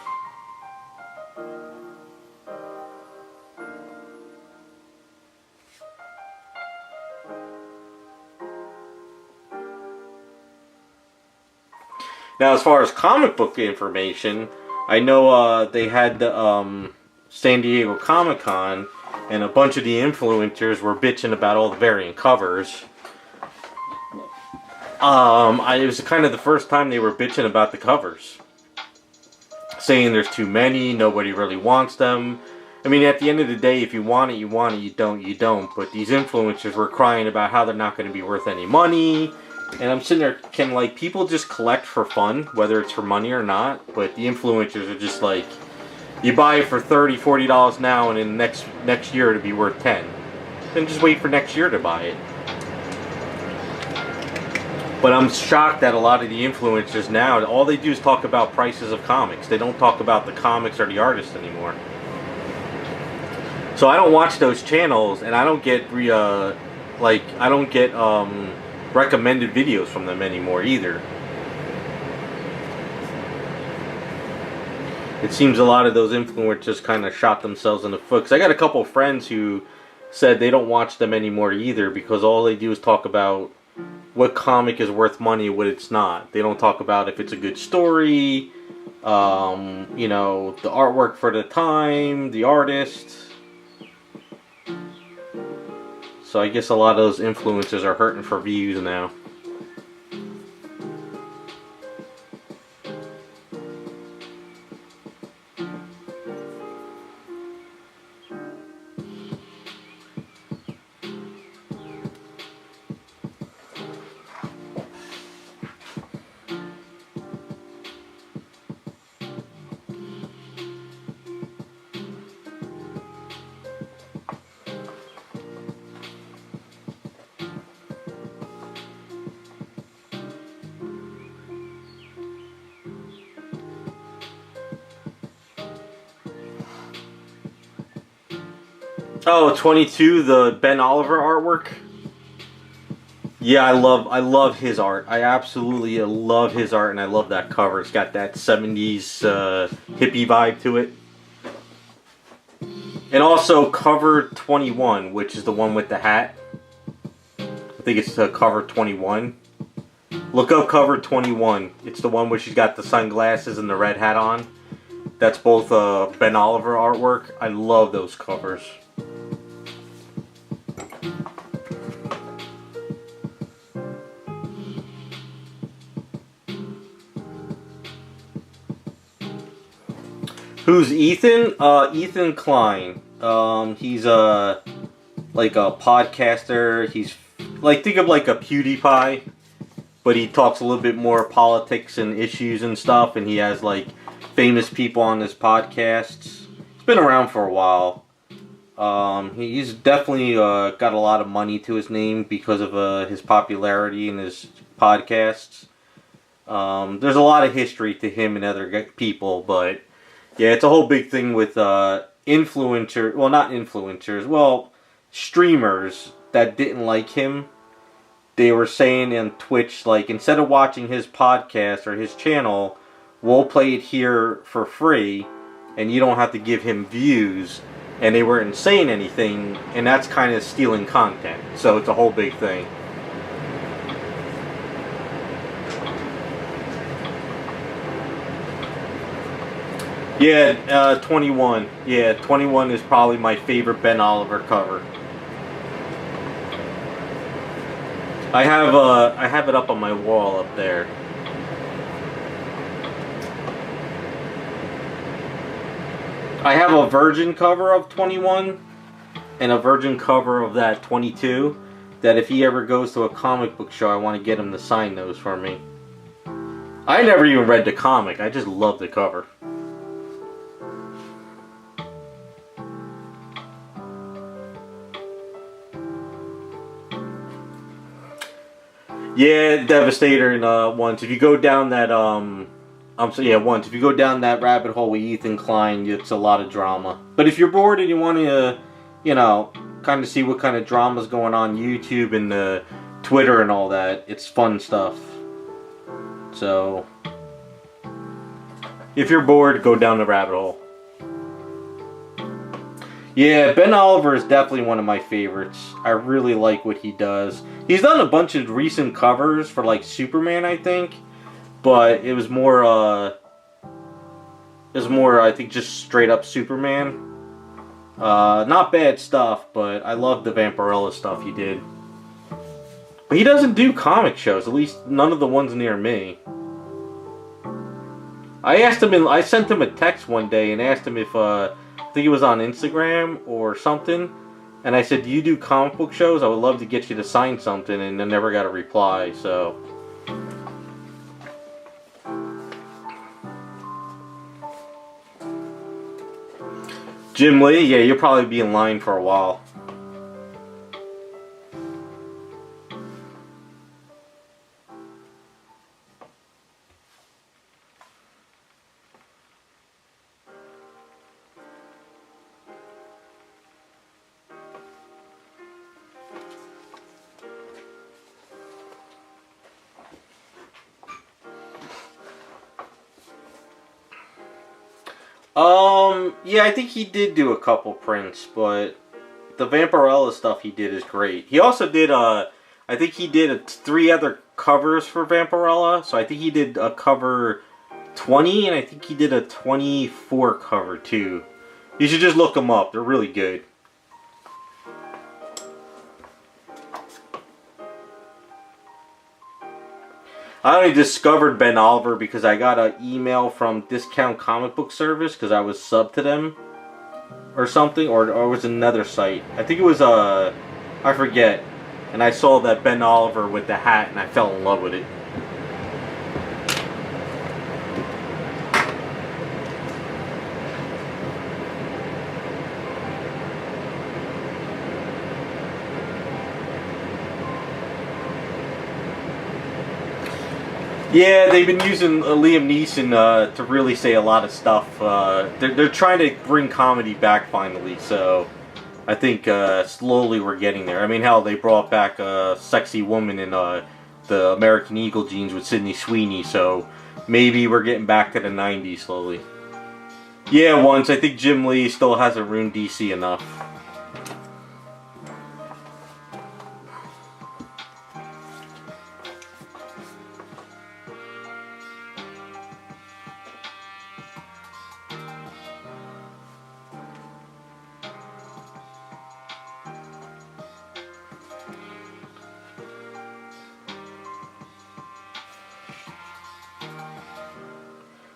Now, as far as comic book information, I know they had the San Diego Comic-Con, and a bunch of the influencers were bitching about all the variant covers. It was kind of the first time they were bitching about the covers, saying there's too many, nobody really wants them. I mean, at the end of the day, if you want it, you want it. You don't, you don't. But these influencers were crying about how they're not going to be worth any money. And I'm sitting there, can like people just collect for fun, whether it's for money or not? But the influencers are just like, you buy it for $30, $40 now, and in next year it'll be worth 10. Then just wait for next year to buy it. But I'm shocked that a lot of the influencers now, all they do is talk about prices of comics. They don't talk about the comics or the artist anymore. So I don't watch those channels, and I don't get recommended videos from them anymore either. It seems a lot of those influencers kind of shot themselves in the foot. Because I got a couple of friends who said they don't watch them anymore either, because all they do is talk about what comic is worth money and what it's not. They don't talk about if it's a good story, you know, the artwork for the time, the artist. So I guess a lot of those influencers are hurting for views now. Oh, 22, the Ben Oliver artwork. Yeah, I love his art. I absolutely love his art, and I love that cover. It's got that 70s hippie vibe to it. And also cover 21, which is the one with the hat. I think it's cover 21. Look up cover 21. It's the one where she's got the sunglasses and the red hat on. That's both Ben Oliver artwork. I love those covers. Who's Ethan? Ethan Klein. He's like a podcaster. He's like, think of like a PewDiePie, but he talks a little bit more politics and issues and stuff, and he has like famous people on his podcasts. He's been around for a while. He's definitely got a lot of money to his name because of his popularity and his podcasts. There's a lot of history to him and other people, but yeah, it's a whole big thing with influencers, well, not influencers, well, streamers that didn't like him. They were saying on Twitch, like, instead of watching his podcast or his channel, we'll play it here for free, and you don't have to give him views. And they weren't saying anything, and that's kind of stealing content. So it's a whole big thing. Yeah, 21. Yeah, 21 is probably my favorite Ben Oliver cover. I have it up on my wall up there. I have a virgin cover of 21 and a virgin cover of that 22, that if he ever goes to a comic book show, I want to get him to sign those for me. I never even read the comic. I just love the cover. Yeah, Devastator and once. If you go down that once. If you go down that rabbit hole with Ethan Klein, it's a lot of drama. But if you're bored and you want to, kind of see what kind of drama's going on YouTube and Twitter and all that, it's fun stuff. So, if you're bored, go down the rabbit hole. Yeah, Ben Oliver is definitely one of my favorites. I really like what he does. He's done a bunch of recent covers for, like, Superman, I think. But it was more, I think, just straight up Superman. Not bad stuff, but I love the Vampirella stuff he did. But he doesn't do comic shows, at least none of the ones near me. I asked him, I sent him a text one day and asked him if, I think it was on Instagram or something, and I said, do you do comic book shows? I would love to get you to sign something, and I never got a reply, so... Jim Lee? Yeah, you'll probably be in line for a while. Yeah, I think he did do a couple prints, but the Vampirella stuff he did is great. He also did, I think he did 3 other covers for Vampirella, so I think he did a cover 20, and I think he did a 24 cover, too. You should just look them up, they're really good. I only discovered Ben Oliver because I got an email from Discount Comic Book Service because I was subbed to them or something, or it was another site. I think it was I forget. And I saw that Ben Oliver with the hat and I fell in love with it. Yeah, they've been using Liam Neeson to really say a lot of stuff. They're trying to bring comedy back finally, so I think slowly we're getting there. I mean, hell, they brought back a sexy woman in the American Eagle jeans with Sydney Sweeney, so maybe we're getting back to the 90s slowly. Yeah, once. I think Jim Lee still hasn't ruined DC enough.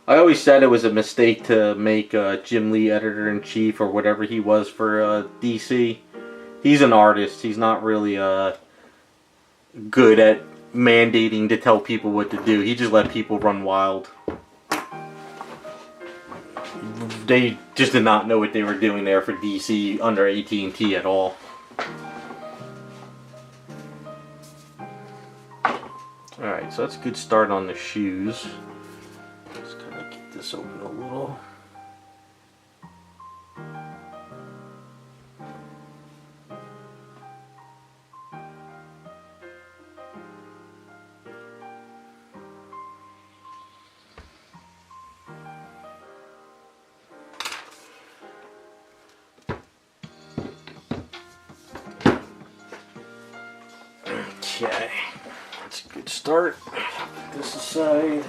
I always said it was a mistake to make Jim Lee editor-in-chief or whatever he was for DC. He's an artist. He's not really good at mandating to tell people what to do. He just let people run wild. They just did not know what they were doing there for DC under AT&T at all. Alright, so that's a good start on the shoes. This open a little. Okay, that's a good start. Put this aside.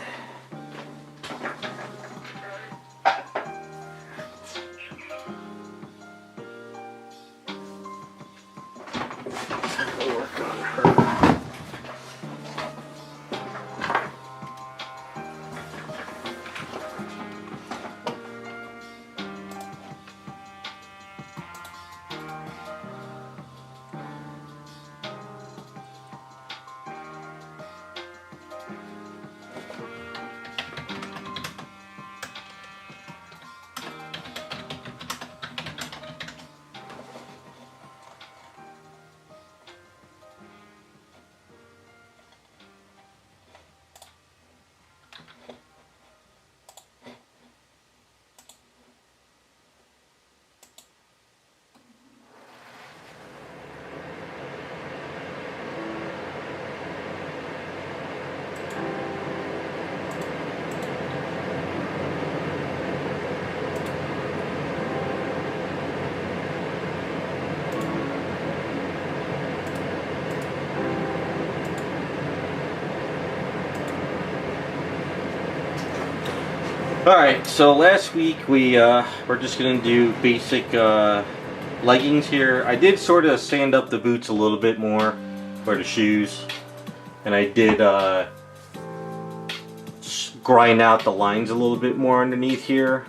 Alright, so last week we're just going to do basic leggings here. I did sort of sand up the boots a little bit more, or the shoes, and I did grind out the lines a little bit more underneath here,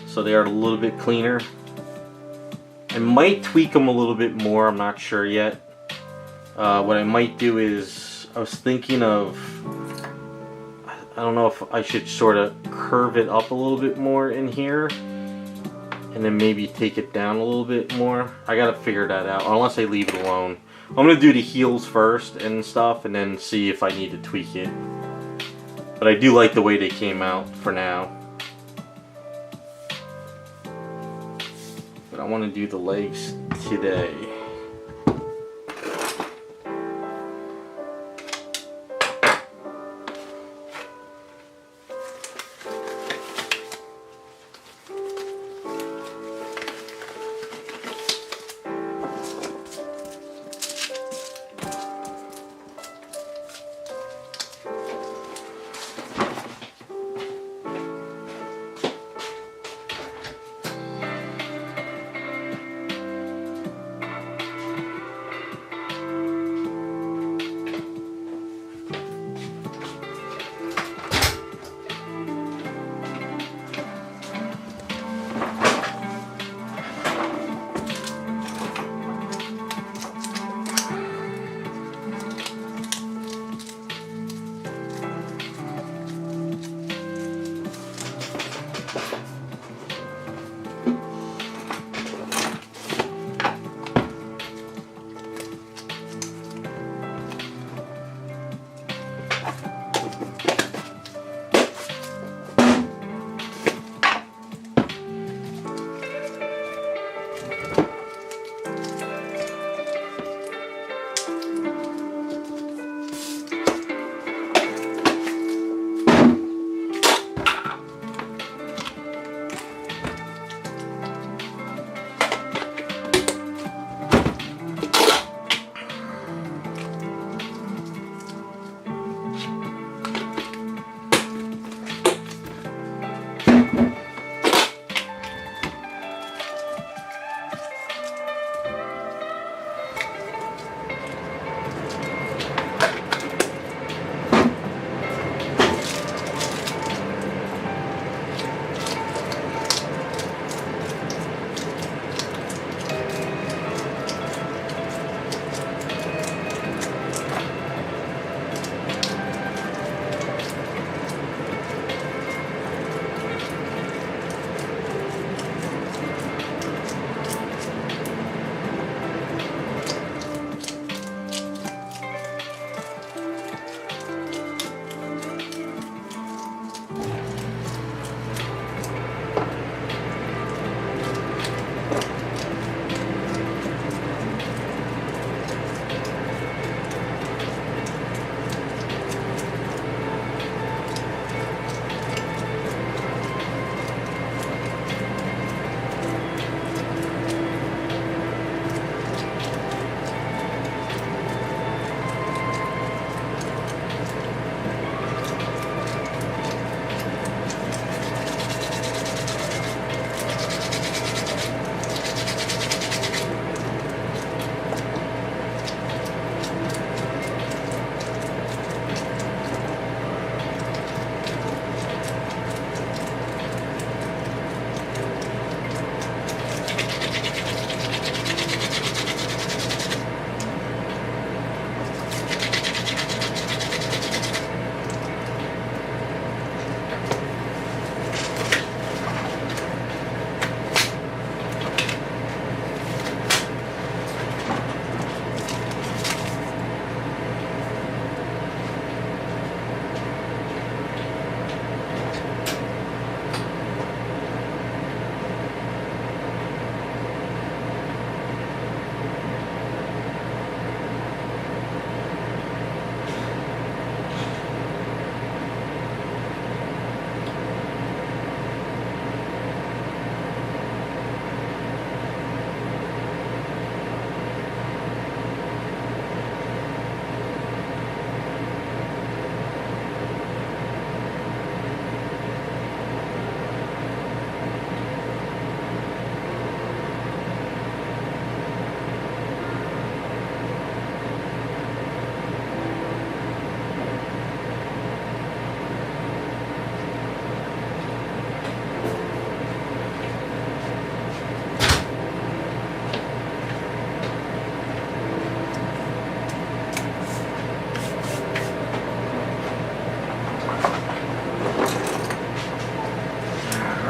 so they are a little bit cleaner. I might tweak them a little bit more, I'm not sure yet. What I might do is, I was thinking of, I don't know if I should sort of curve it up a little bit more in here, and then maybe take it down a little bit more. I gotta figure that out, unless I leave it alone. I'm gonna do the heels first and stuff, and then see if I need to tweak it. But I do like the way they came out for now. But I want to do the legs today.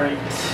Alright.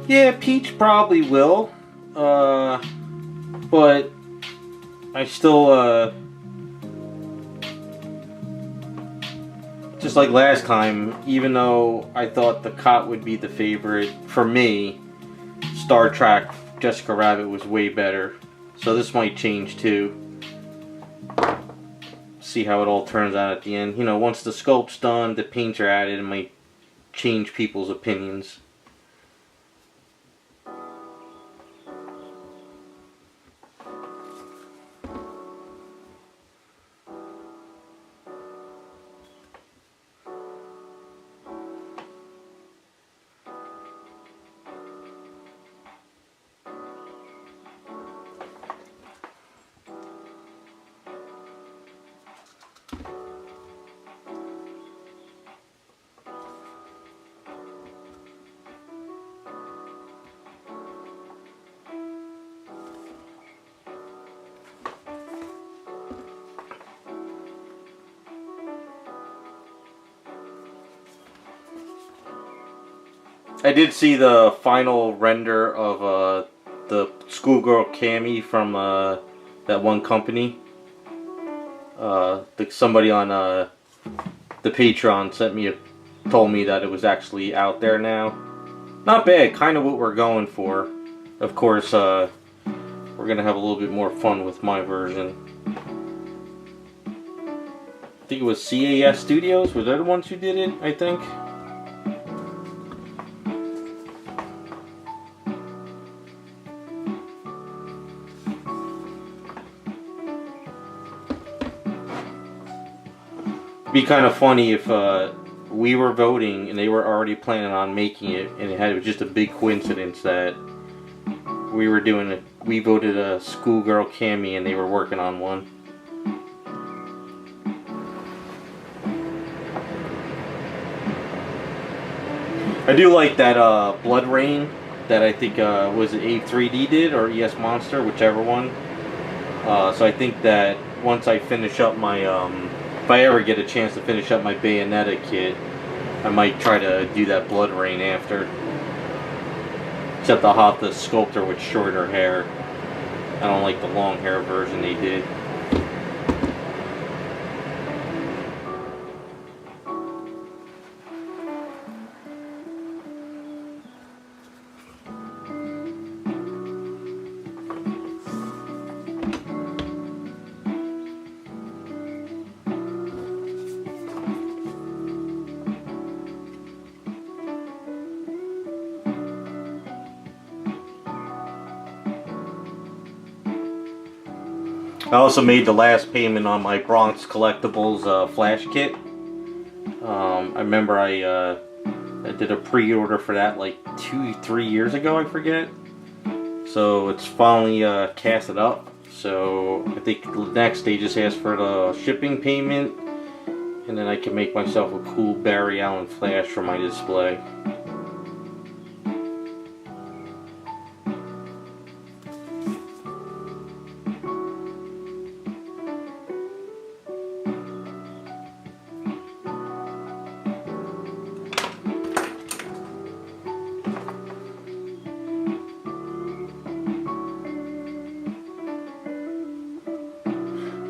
Yeah, Peach probably will. But I still, just like last time, even though I thought the Cot would be the favorite, for me, Star Trek Jessica Rabbit was way better. So this might change too. See how it all turns out at the end. You know, once the sculpt's done, the paints are added, it might change people's opinions. I did see the final render of the schoolgirl Cammy from that one company. Somebody on the Patreon told me that it was actually out there now. Not bad, kind of what we're going for. Of course, we're gonna have a little bit more fun with my version. I think it was CAS Studios. Were they the ones who did it? I think. Be kind of funny if we were voting and they were already planning on making it, and it was just a big coincidence that we voted a schoolgirl Cammy and they were working on one. I do like that Blood Rain that I think was it A3D did or ES Monster, whichever one. So I think that once I finish up my if I ever get a chance to finish up my Bayonetta kit, I might try to do that Blood Rain after. Except I'll have the sculptor with shorter hair. I don't like the long hair version they did. I also made the last payment on my Bronx Collectibles Flash kit. I remember I did a pre-order for that like 2-3 years ago, I forget. So it's finally casted up. So I think next they just ask for the shipping payment, and then I can make myself a cool Barry Allen Flash for my display.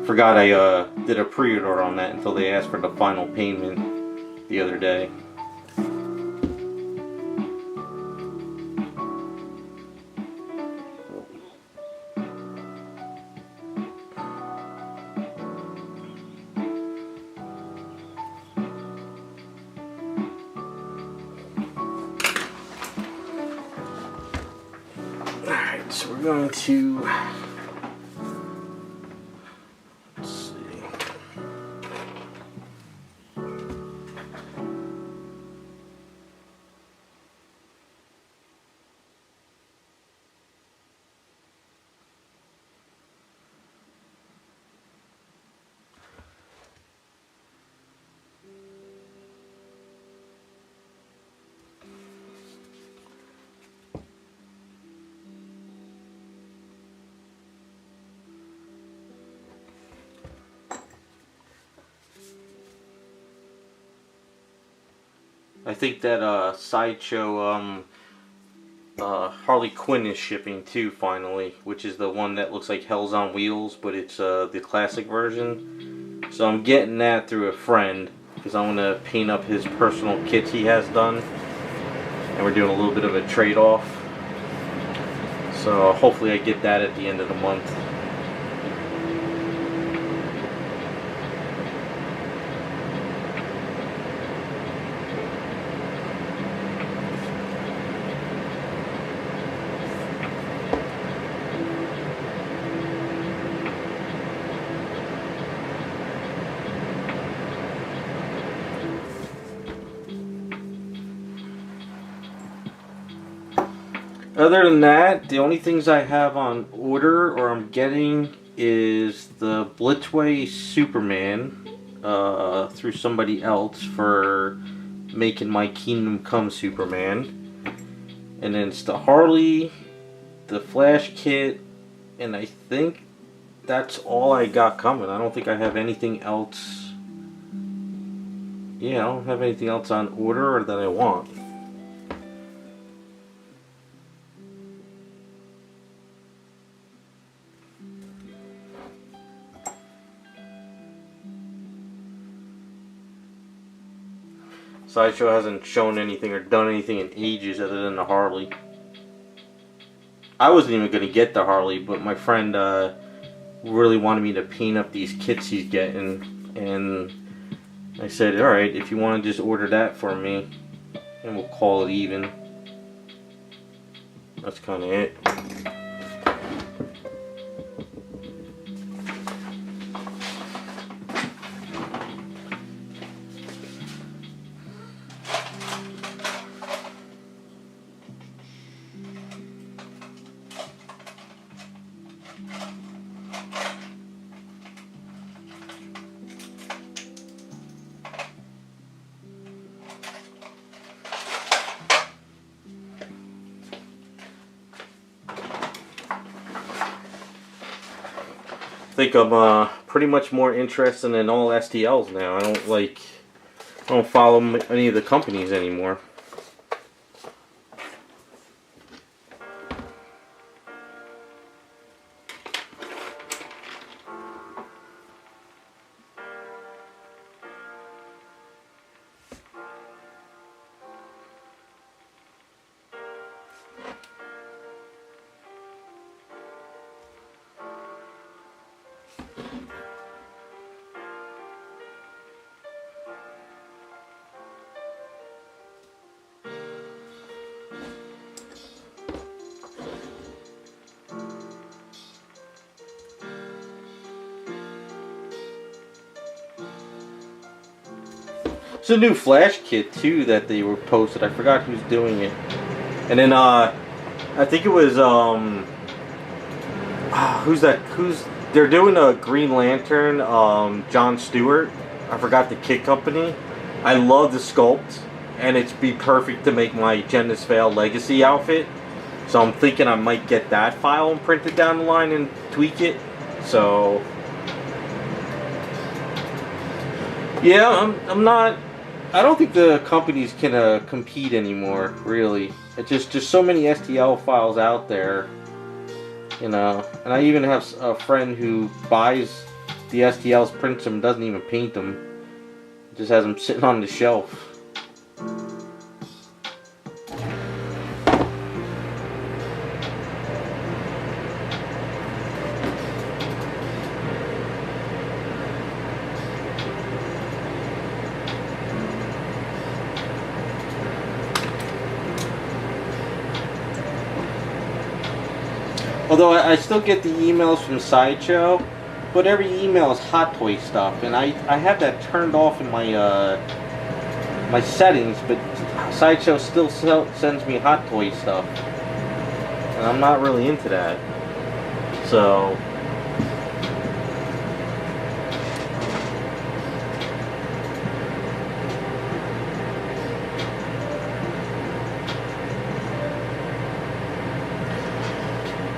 Forgot I did a pre-order on that until they asked for the final payment the other day. Alright, so we're going to... I think that Sideshow Harley Quinn is shipping too, finally, which is the one that looks like Hell's on Wheels, but it's the classic version. So I'm getting that through a friend because I want to paint up his personal kits he has done, and we're doing a little bit of a trade-off. So hopefully I get that at the end of the month. Other than that, the only things I have on order or I'm getting is the Blitzway Superman through somebody else for making my Kingdom Come Superman. And then it's the Harley, the Flash kit, and I think that's all I got coming. I don't think I have anything else. Yeah, I don't have anything else on order or that I want. Sideshow hasn't shown anything or done anything in ages other than the Harley. I wasn't even going to get the Harley, but my friend really wanted me to paint up these kits he's getting, and I said, alright, if you want to just order that for me, and we'll call it even. That's kind of it. I think I'm pretty much more interested in all STLs now. I don't follow any of the companies anymore. It's a new Flash kit too that they were posted. I forgot who's doing it. And then I think it was they're doing a Green Lantern, John Stewart. I forgot the kit company. I love the sculpt, and it's be perfect to make my Genesis Vale Legacy outfit. So I'm thinking I might get that file and print it down the line and tweak it. So yeah, I'm not. I don't think the companies can compete anymore, really. It's just so many STL files out there, you know. And I even have a friend who buys the STLs, prints them, doesn't even paint them. Just has them sitting on the shelf. Although I still get the emails from Sideshow, but every email is Hot Toy stuff, and I have that turned off in my my settings, but Sideshow still sends me Hot Toy stuff, and I'm not really into that. So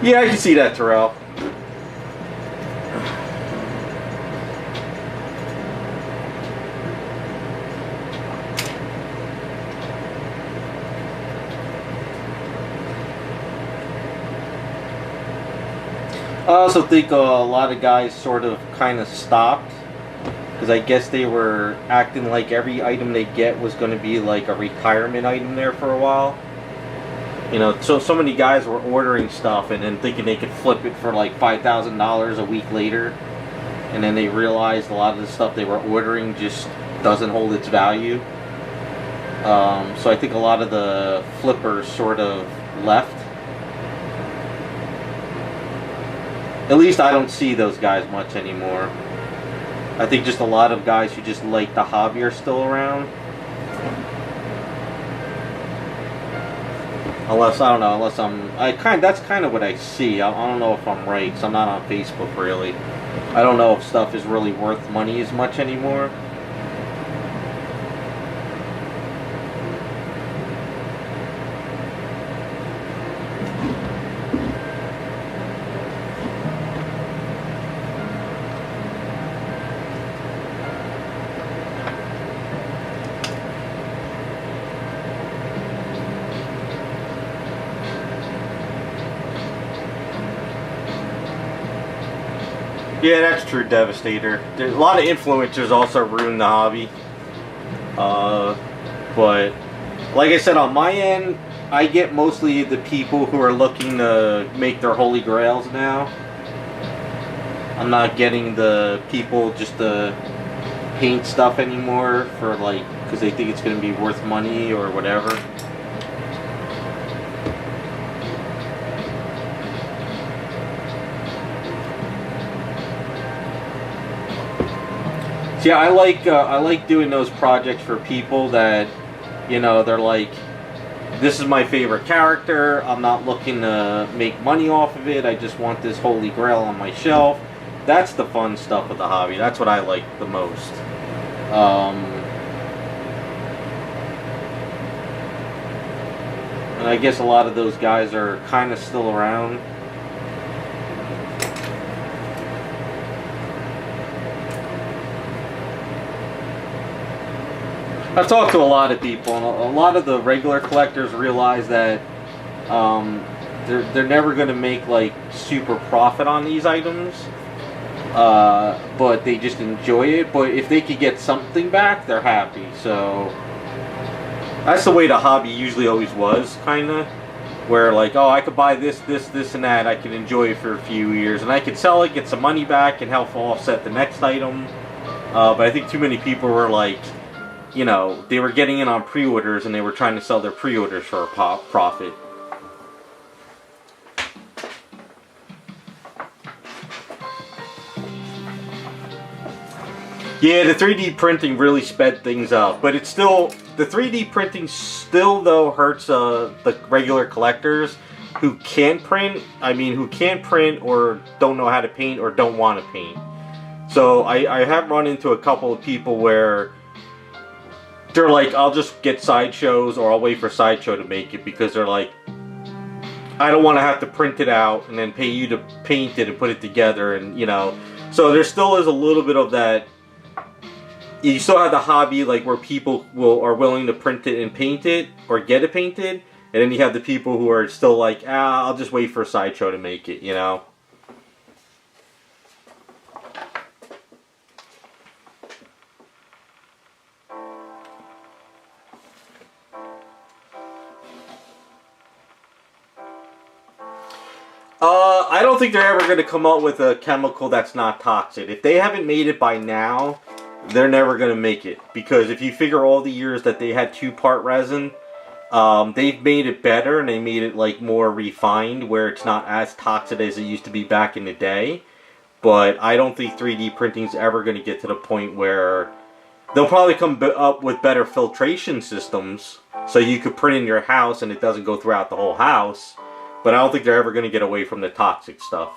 yeah, I can see that, Terrell. I also think a lot of guys sort of kind of stopped because I guess they were acting like every item they get was going to be like a retirement item there for a while. You know, so many guys were ordering stuff and then thinking they could flip it for like $5,000 a week later, and then they realized a lot of the stuff they were ordering just doesn't hold its value. So I think a lot of the flippers sort of left. At least I don't see those guys much anymore. I think just a lot of guys who just like the hobby are still around. Unless, I don't know, unless that's kind of what I see. I don't know if I'm right, because I'm not on Facebook really. I don't know if stuff is really worth money as much anymore. Yeah, that's true, Devastator. There's a lot of influencers also ruin the hobby. But like I said, on my end, I get mostly the people who are looking to make their holy grails now. I'm not getting the people just to paint stuff anymore for like, because they think it's going to be worth money or whatever. See, I like doing those projects for people that, you know, they're like, this is my favorite character. I'm not looking to make money off of it. I just want this holy grail on my shelf. That's the fun stuff of the hobby. That's what I like the most. And I guess a lot of those guys are kind of still around. I've talked to a lot of people, and a lot of the regular collectors realize that they're never going to make like super profit on these items, but they just enjoy it. But if they could get something back, they're happy. So that's the way the hobby usually always was, kind of, where like, oh, I could buy this, and that. I can enjoy it for a few years, and I could sell it, get some money back, and help offset the next item. But I think too many people were like, you know, they were getting in on pre-orders and they were trying to sell their pre-orders for a profit. Yeah, the 3D printing really sped things up, but it's still, the 3D printing still though hurts the regular collectors who can't print. I mean, who can't print or don't know how to paint or don't want to paint. So I have run into a couple of people where they're like, I'll just get Sideshows, or I'll wait for Sideshow to make it, because they're like, I don't want to have to print it out and then pay you to paint it and put it together, and you know. So there still is a little bit of that. You still have the hobby like where people are willing to print it and paint it or get it painted, and then you have the people who are still like, I'll just wait for Sideshow to make it, you know. I don't think they're ever going to come up with a chemical that's not toxic. If they haven't made it by now, they're never going to make it. Because if you figure all the years that they had 2-part resin, they've made it better and they made it like more refined, where it's not as toxic as it used to be back in the day. But I don't think 3D printing is ever going to get to the point where they'll probably come up with better filtration systems so you could print in your house and it doesn't go throughout the whole house. But I don't think they're ever going to get away from the toxic stuff.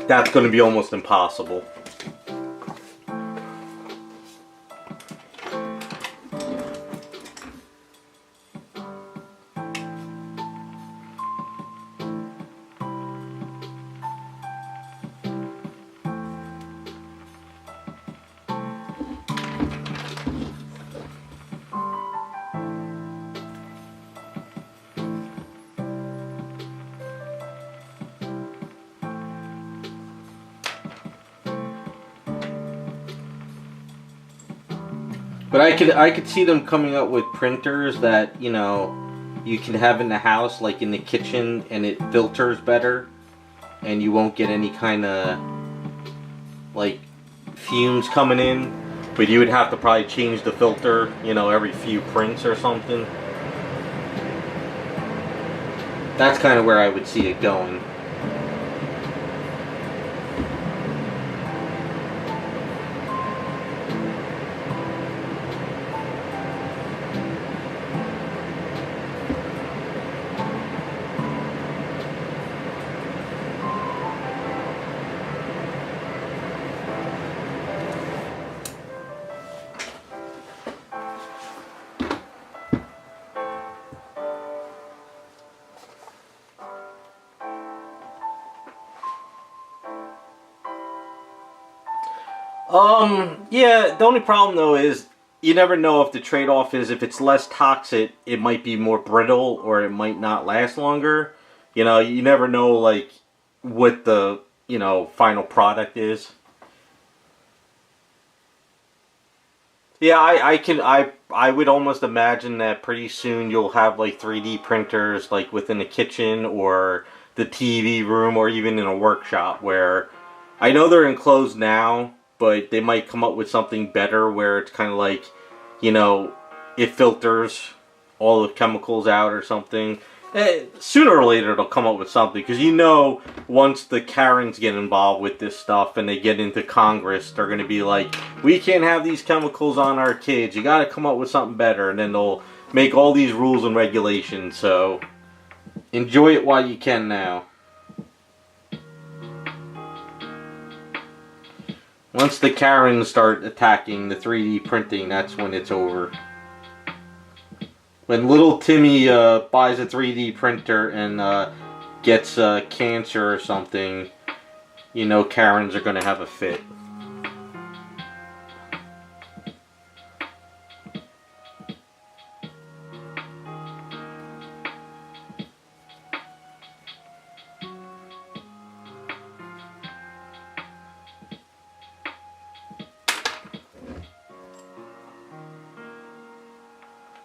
That's going to be almost impossible. But I could see them coming up with printers that, you know, you can have in the house, like in the kitchen, and it filters better, and you won't get any kind of like fumes coming in. But you would have to probably change the filter, you know, every few prints or something. That's kind of where I would see it going. Yeah, the only problem though is you never know if the trade-off is if it's less toxic, it might be more brittle or it might not last longer. You know, you never know like what the, you know, final product is. Yeah, I would almost imagine that pretty soon you'll have like 3D printers like within the kitchen or the TV room or even in a workshop where I know they're enclosed now, but they might come up with something better where it's kind of like, you know, it filters all the chemicals out or something. Sooner or later they'll come up with something because you know once the Karens get involved with this stuff and they get into Congress, they're going to be like, we can't have these chemicals on our kids. You got to come up with something better, and then they'll make all these rules and regulations. So enjoy it while you can now. Once the Karens start attacking the 3D printing, that's when it's over. When little Timmy buys a 3D printer and gets cancer or something, you know Karens are going to have a fit.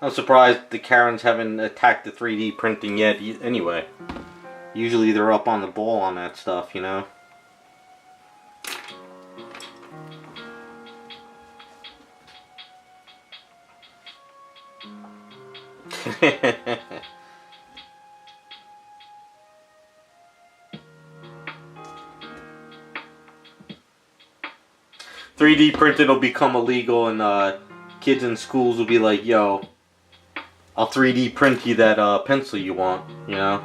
I'm surprised the Karens haven't attacked the 3D printing yet anyway. Usually they're up on the ball on that stuff, you know? .3D printed will become illegal and kids in schools will be like, yo, I'll 3D print you that pencil you want, you know?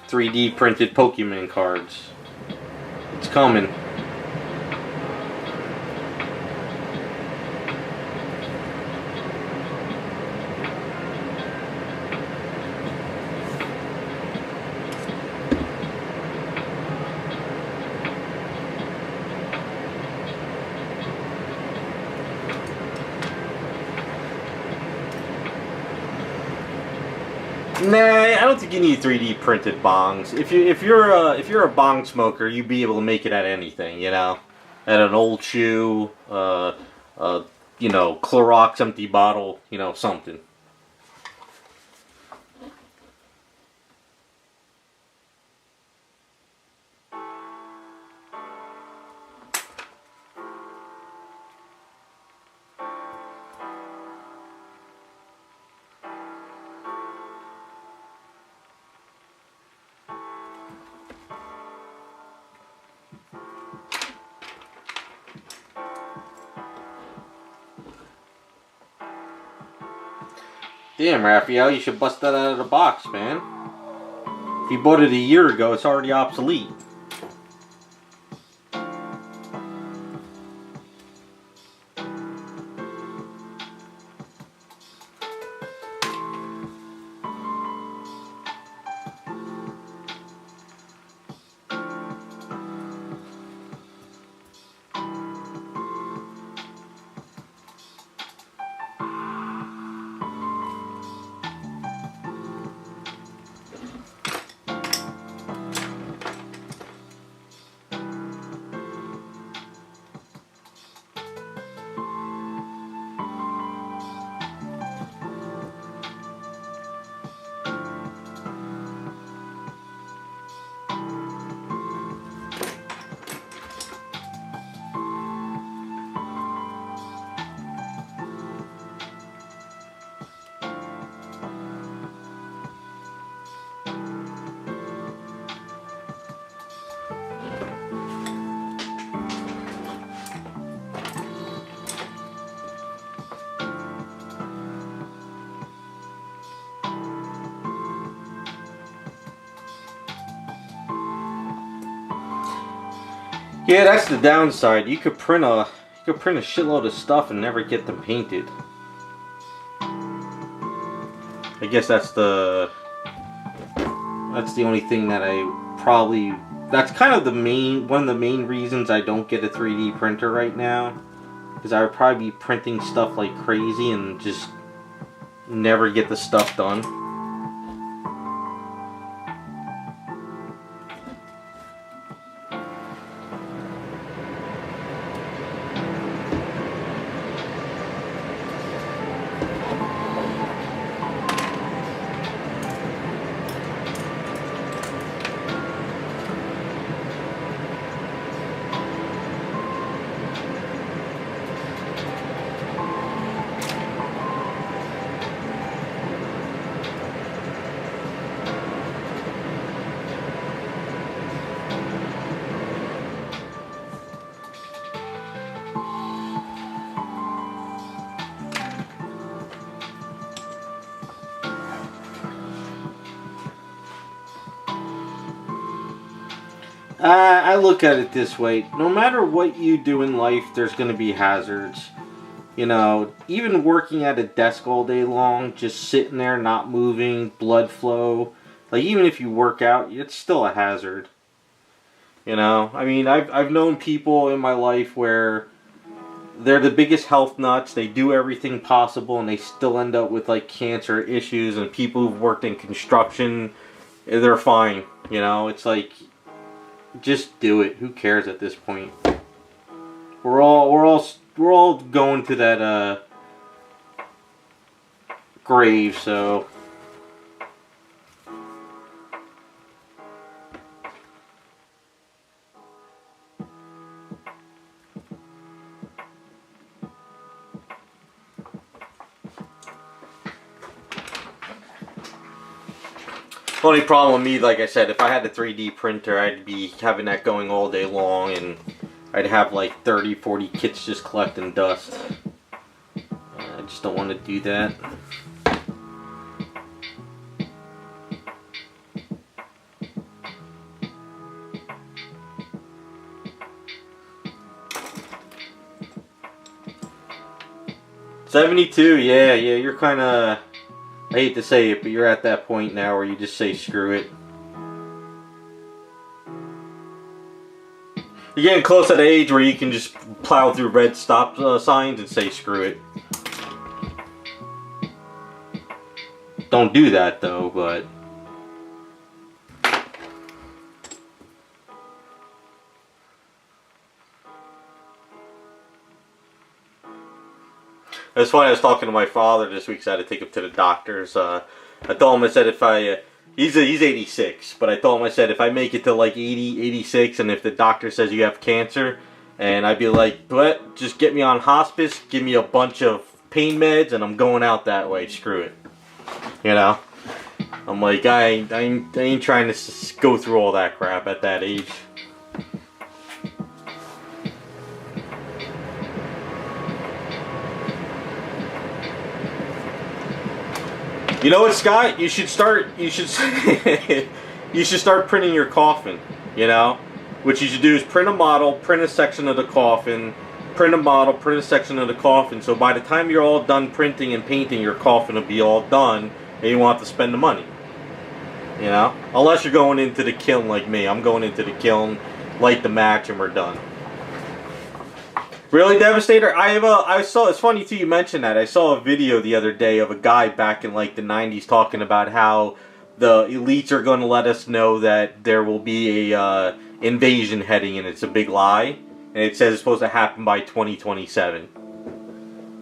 .3D printed Pokemon cards. It's coming. Nah, I don't think you need 3D printed bongs. If you're a bong smoker, you'd be able to make it at anything, you know, at an old shoe, you know, Clorox empty bottle, you know, something. Damn, Raphael, you should bust that out of the box, man. If you bought it a year ago, it's already obsolete. Yeah, that's the downside. You could print a shitload of stuff and never get them painted. I guess that's the only thing that I probably, that's kind of one of the main reasons I don't get a 3D printer right now, because I would probably be printing stuff like crazy and just never get the stuff done. I look at it this way. No matter what you do in life, there's going to be hazards. You know, even working at a desk all day long, just sitting there, not moving, blood flow. Like, even if you work out, it's still a hazard. You know? I mean, I've known people in my life where they're the biggest health nuts. They do everything possible, and they still end up with, like, cancer issues. And people who've worked in construction, they're fine. You know? It's like, just do it. Who cares at this point? We're all going to that grave, so only problem with me, like I said, if I had a 3D printer, I'd be having that going all day long, and I'd have like 30, 40 kits just collecting dust. I just don't want to do that. $72, yeah, you're kind of, I hate to say it, but you're at that point now where you just say screw it. You're getting close to the age where you can just plow through red stop signs and say screw it. Don't do that though, but it's funny. I was talking to my father this week, so I had to take him to the doctors. I told him, I said, if I he's 86, but I told him, I said, if I make it to like 80, 86, and if the doctor says you have cancer, and I'd be like, what? Just get me on hospice, give me a bunch of pain meds, and I'm going out that way. Screw it. You know? I'm like, I ain't trying to go through all that crap at that age. You know what, Scott? You should start you should start printing your coffin, you know? What you should do is print a model, print a section of the coffin, print a model, print a section of the coffin, so by the time you're all done printing and painting, your coffin will be all done, and you won't have to spend the money. You know? Unless you're going into the kiln like me. I'm going into the kiln, light the match, and we're done. Really, Devastator? I saw, it's funny too you mentioned that. I saw a video the other day of a guy back in like the 90s talking about how the elites are going to let us know that there will be a invasion heading, and it's a big lie. And it says it's supposed to happen by 2027.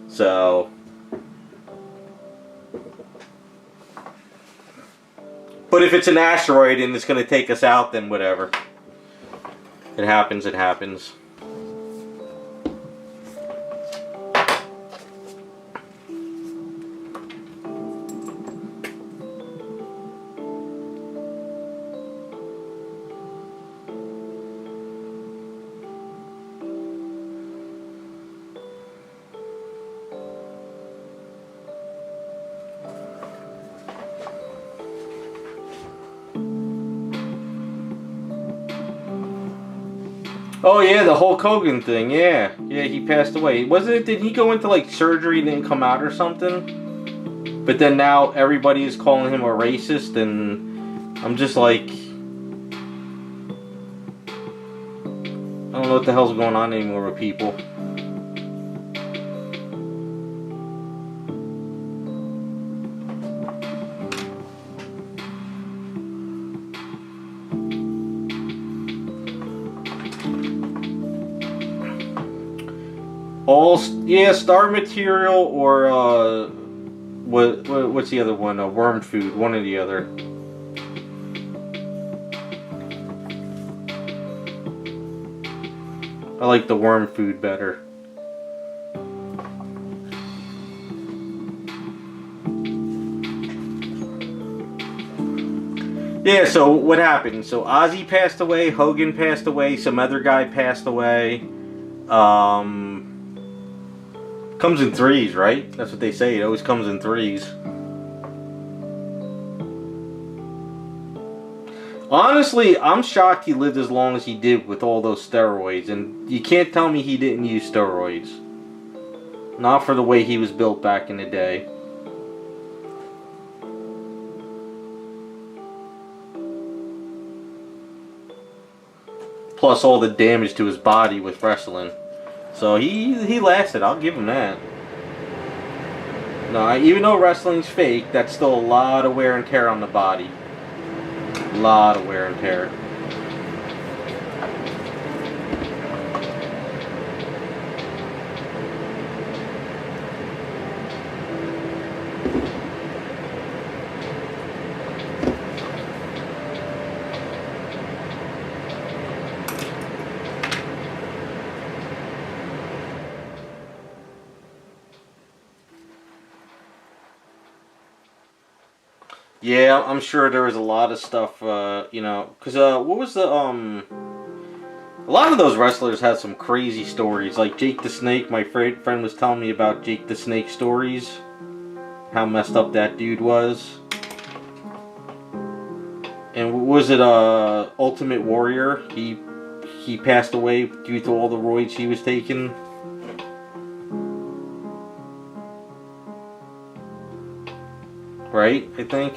So, but if it's an asteroid and it's going to take us out, then whatever. It happens, it happens. Oh yeah, the Hulk Hogan thing. Yeah, yeah, he passed away. Wasn't it? Did he go into like surgery and didn't come out or something? But then now everybody is calling him a racist, and I'm just like, I don't know what the hell's going on anymore with people. Yeah, star material or what's the other one? Worm food, one or the other. I like the worm food better. Yeah, so what happened? So Ozzy passed away, Hogan passed away, some other guy passed away. Comes in threes, right? That's what they say. It always comes in threes. Honestly, I'm shocked he lived as long as he did with all those steroids. And you can't tell me he didn't use steroids. Not for the way he was built back in the day. Plus all the damage to his body with wrestling. So he lasted, I'll give him that. No, even though wrestling's fake, that's still a lot of wear and tear on the body. A lot of wear and tear. Yeah, I'm sure there was a lot of stuff, you know, because, what was the, a lot of those wrestlers had some crazy stories, like Jake the Snake. My friend was telling me about Jake the Snake stories, how messed up that dude was. And was it, Ultimate Warrior? He passed away due to all the roids he was taking. Right, I think.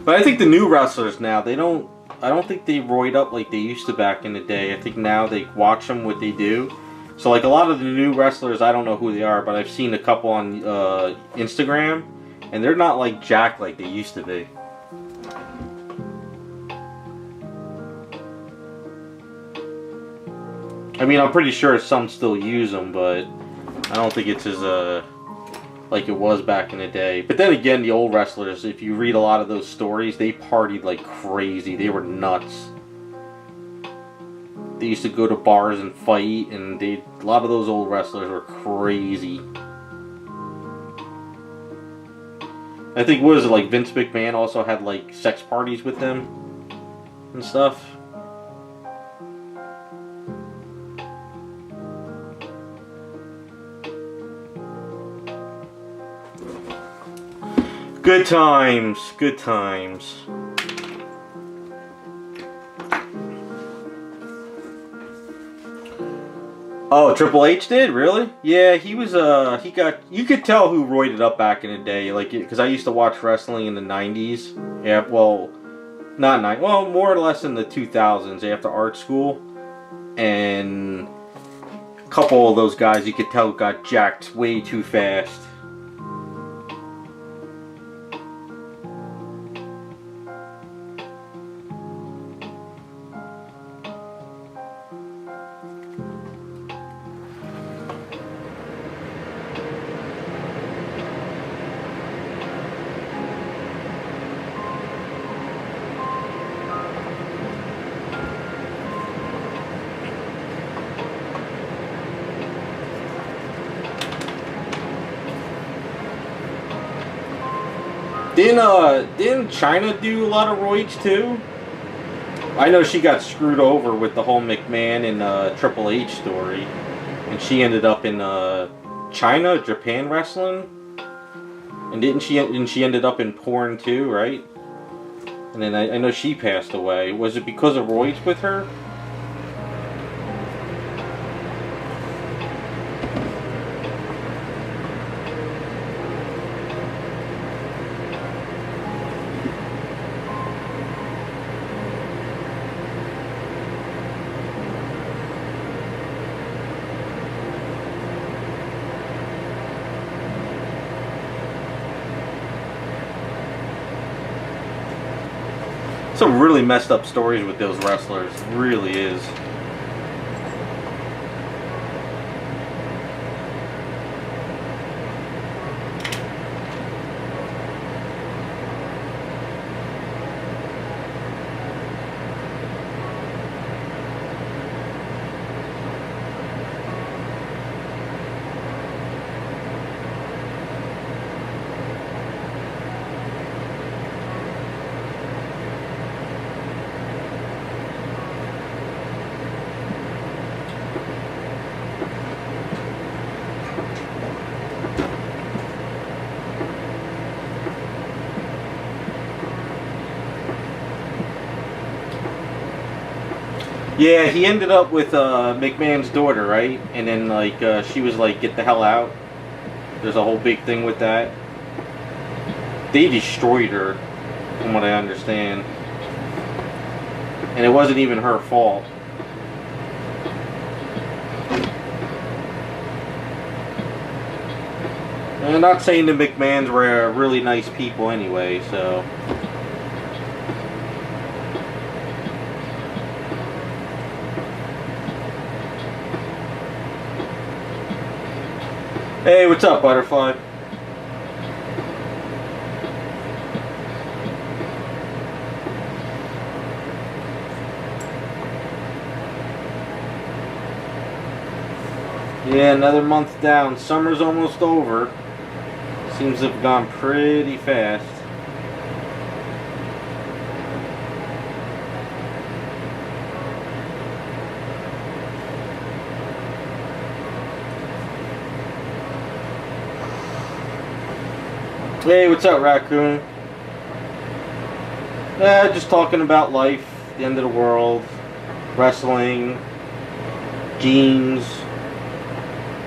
But I think the new wrestlers now, I don't think they roid up like they used to back in the day. I think now they watch them what they do. So like a lot of the new wrestlers, I don't know who they are, but I've seen a couple on Instagram, and they're not like jacked like they used to be. I mean, I'm pretty sure some still use them, but I don't think it's as like it was back in the day. But then again, the old wrestlers, if you read a lot of those stories, they partied like crazy. They were nuts. They used to go to bars and fight, and a lot of those old wrestlers were crazy. I think, what is it, like Vince McMahon also had like sex parties with them and stuff. Good times, good times. Oh, Triple H did? Really? Yeah, he was, you could tell who roided up back in the day, like, because I used to watch wrestling in the 90s. Yeah, well, well, more or less in the 2000s after art school. And a couple of those guys you could tell got jacked way too fast. Didn't China do a lot of roids too? I know she got screwed over with the whole McMahon and Triple H story, and she ended up in China, Japan wrestling, and didn't she? And she ended up in porn too, right? And then I know she passed away. Was it because of roids with her? Some really messed up stories with those wrestlers. It really is. Yeah, he ended up with McMahon's daughter, right? And then like she was like, "Get the hell out." There's a whole big thing with that. They destroyed her, from what I understand, and it wasn't even her fault. And I'm not saying the McMahons were really nice people anyway, so. Hey, what's up, Butterfly? Yeah, another month down. Summer's almost over. Seems to have gone pretty fast. Hey, what's up, Raccoon? Just talking about life, the end of the world, wrestling, jeans,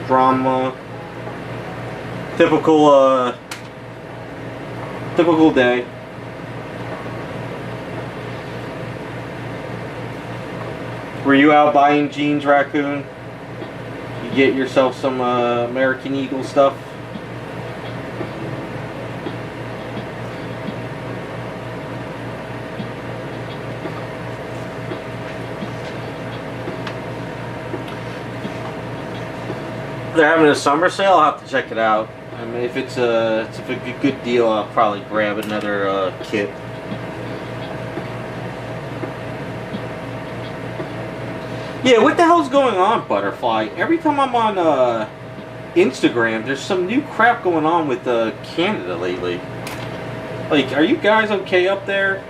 drama, typical day. Were you out buying jeans, Raccoon? You get yourself some American Eagle stuff? They're having a summer sale. I'll have to check it out. I mean, if it's a good deal, I'll probably grab another kit. Yeah, what the hell's going on, Butterfly? Every time I'm on Instagram, there's some new crap going on with Canada lately. Like, are you guys okay up there?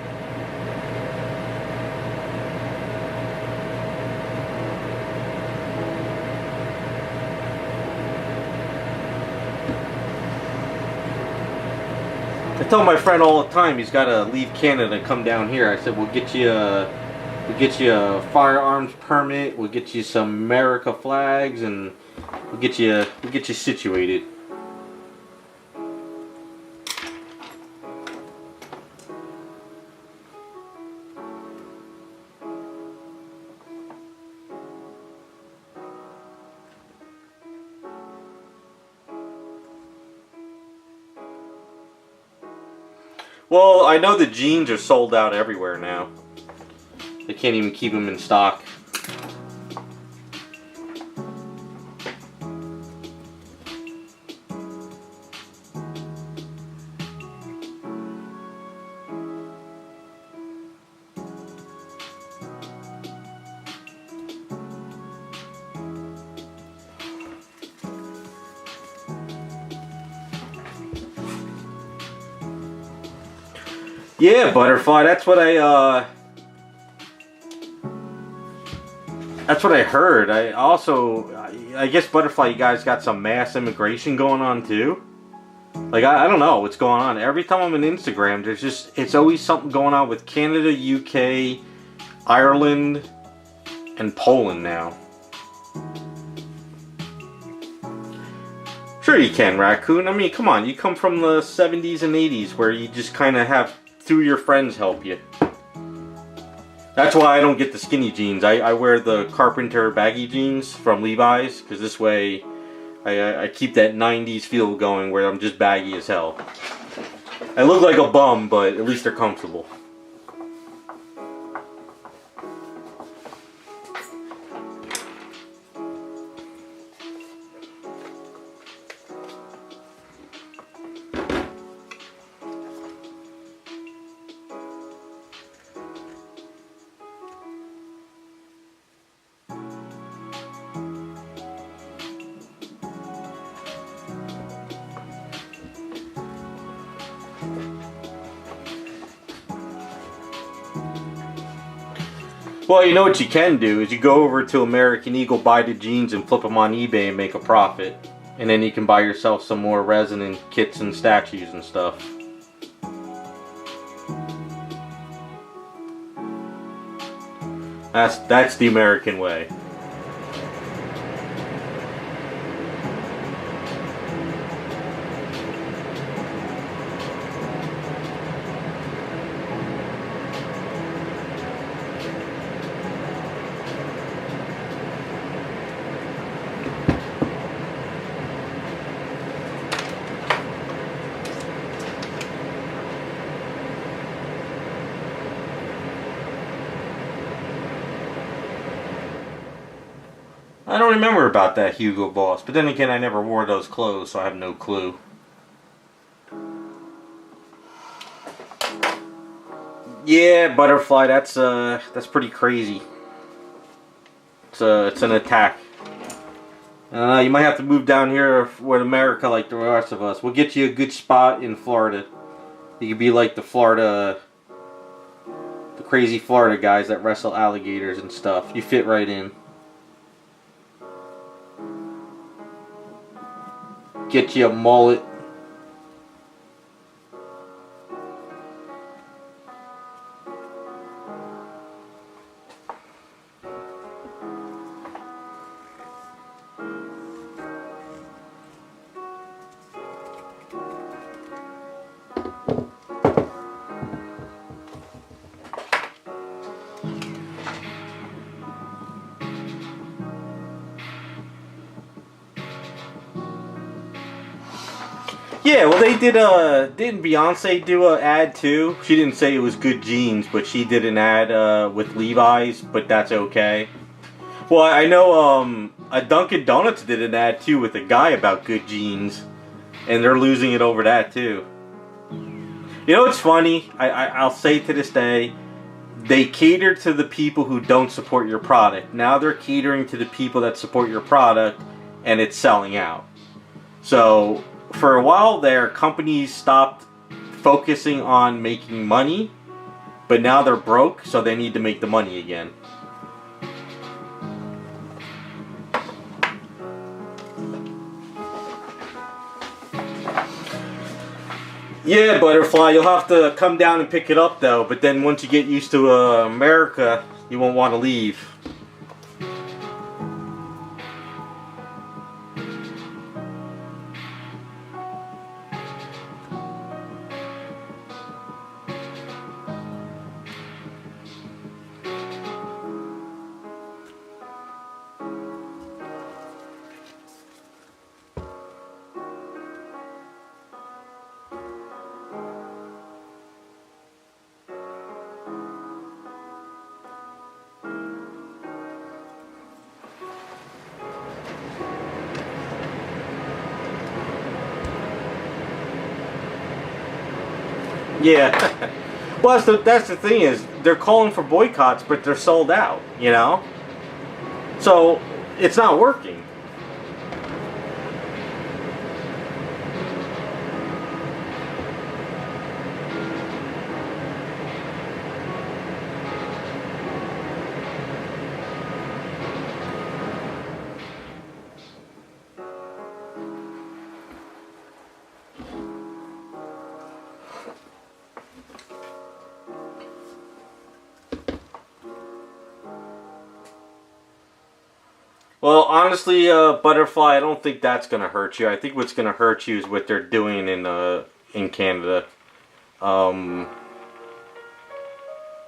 I tell my friend all the time he's got to leave Canada and come down here. I said we'll get you a firearms permit. We'll get you some America flags, and we'll get you situated. Well, I know the jeans are sold out everywhere now. They can't even keep them in stock. Yeah, Butterfly, that's what I That's what I heard. I guess Butterfly, you guys got some mass immigration going on too. Like, I don't know what's going on. Every time I'm on Instagram, it's always something going on with Canada, UK, Ireland, and Poland now. Sure you can, Raccoon. I mean, come on. You come from the 70s and 80s where you just kind of have two of your friends help you. That's why I don't get the skinny jeans. I wear the Carpenter baggy jeans from Levi's, because this way I keep that 90s feel going where I'm just baggy as hell. I look like a bum, but at least they're comfortable. Well, you know what you can do is you go over to American Eagle, buy the jeans, and flip them on eBay and make a profit. And then you can buy yourself some more resin and kits and statues and stuff. That's the American way. I don't remember about that Hugo Boss, but then again, I never wore those clothes, so I have no clue. Yeah, Butterfly, that's pretty crazy. It's an attack. You might have to move down here with America like the rest of us. We'll get you a good spot in Florida. You could be like the crazy Florida guys that wrestle alligators and stuff. You fit right in. Get you a mullet. Yeah, well, they didn't Beyonce do an ad too? She didn't say it was good jeans, but she did an ad with Levi's, but that's okay. Well, I know a Dunkin' Donuts did an ad too with a guy about good jeans, and they're losing it over that too. You know what's funny? I'll say to this day, they cater to the people who don't support your product. Now they're catering to the people that support your product, and it's selling out. So for a while there, companies stopped focusing on making money, but now they're broke, so they need to make the money again. Yeah, Butterfly, you'll have to come down and pick it up though, but then once you get used to America, you won't want to leave. Yeah. Well, that's the thing is, they're calling for boycotts, but they're sold out, you know? So, it's not working. Well, honestly, butterfly, I don't think that's gonna hurt you. I think what's gonna hurt you is what they're doing in Canada. Um,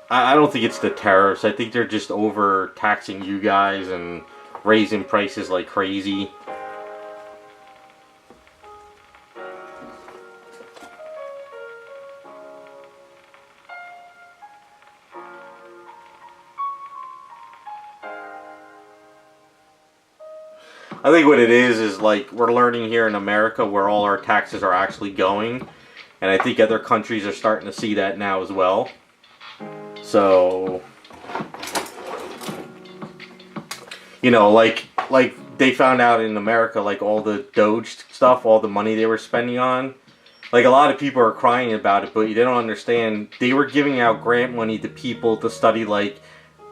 I don't think it's the tariffs. I think they're just overtaxing you guys and raising prices like crazy. I think what it is like we're learning here in America where all our taxes are actually going, and I think other countries are starting to see that now as well. So, like they found out in America, like all the Doge stuff, all the money they were spending on. Like a lot of people are crying about it, but they don't understand. They were giving out grant money to people to study like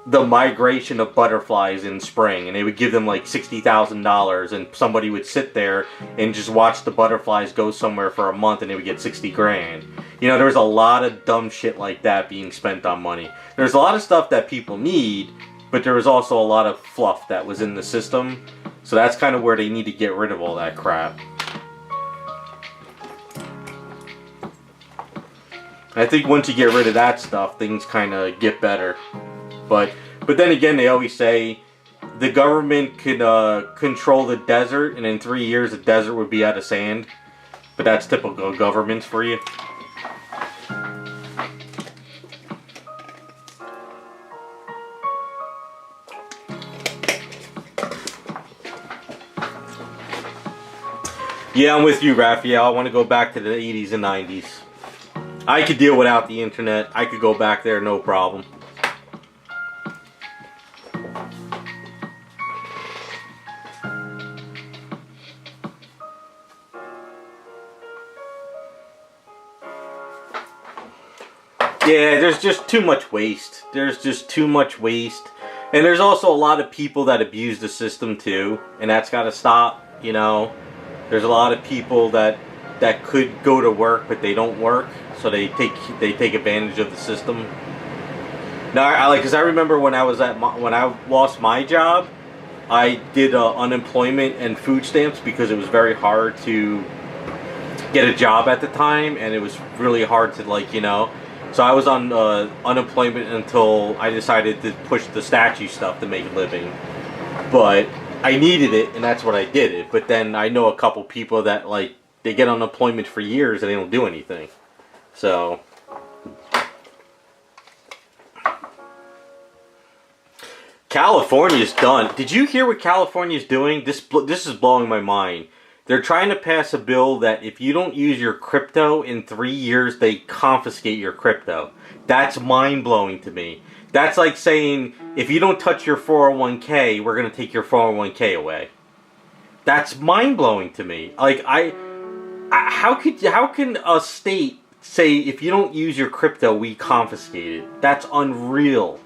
the migration of butterflies in spring, and they would give them like $60,000, and somebody would sit there and just watch the butterflies go somewhere for a month, and they would get 60 grand. There was a lot of dumb shit like that being spent on money. There's a lot of stuff that people need, but there was also a lot of fluff that was in the system. So that's kind of where they need to get rid of all that crap. I think once you get rid of that stuff, things kind of get better. But then again, they always say the government could control the desert, and in 3 years the desert would be out of sand. But that's typical governments for you. Yeah, I'm with you, Raphael. I want to go back to the 80s and 90s. I could deal without the internet. I could go back there, no problem. Yeah, there's just too much waste. There's just too much waste. And there's also a lot of people that abuse the system too. And that's got to stop, There's a lot of people that could go to work, but they don't work. So they take advantage of the system. Now, because I remember when I lost my job, I did unemployment and food stamps because it was very hard to get a job at the time, and it was really hard to So I was on unemployment until I decided to push the statue stuff to make a living. But I needed it, and that's what I did it. But then I know a couple people that they get unemployment for years and they don't do anything. So California's done. Did you hear what California's doing? This is blowing my mind. They're trying to pass a bill that if you don't use your crypto in 3 years, they confiscate your crypto. That's mind-blowing to me. That's like saying, if you don't touch your 401k, we're going to take your 401k away. That's mind-blowing to me. How can a state say, if you don't use your crypto, we confiscate it? That's unreal.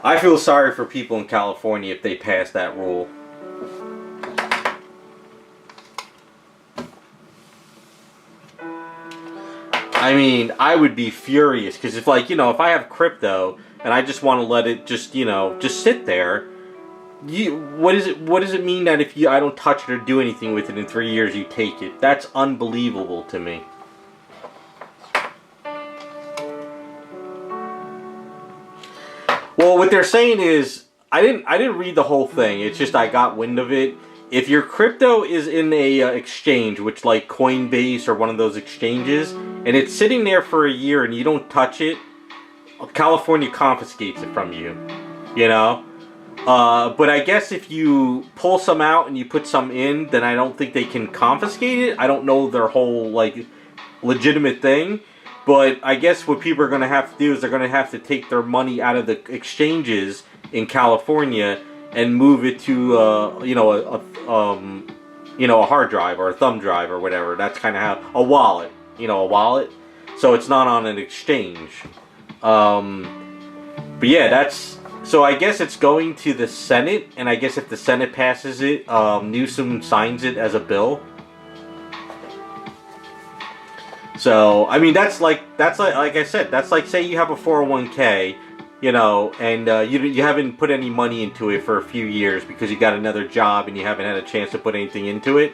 I feel sorry for people in California if they pass that rule. I mean, I would be furious because if I have crypto and I just want to let it just sit there, what does it mean that if I don't touch it or do anything with it in 3 years you take it? That's unbelievable to me. Well, what they're saying is, I didn't read the whole thing. It's just I got wind of it. If your crypto is in a exchange, which like Coinbase or one of those exchanges, and it's sitting there for a year and you don't touch it, California confiscates it from you. But I guess if you pull some out and you put some in, then I don't think they can confiscate it. I don't know their whole legitimate thing. But I guess what people are going to have to do is they're going to have to take their money out of the exchanges in California and move it to a hard drive or a thumb drive or whatever. That's kind of how a wallet, a wallet. So it's not on an exchange. But yeah, so I guess it's going to the Senate, and I guess if the Senate passes it, Newsom signs it as a bill. So, I mean, that's like I said, that's like say you have a 401k you know, and you haven't put any money into it for a few years because you got another job and you haven't had a chance to put anything into it,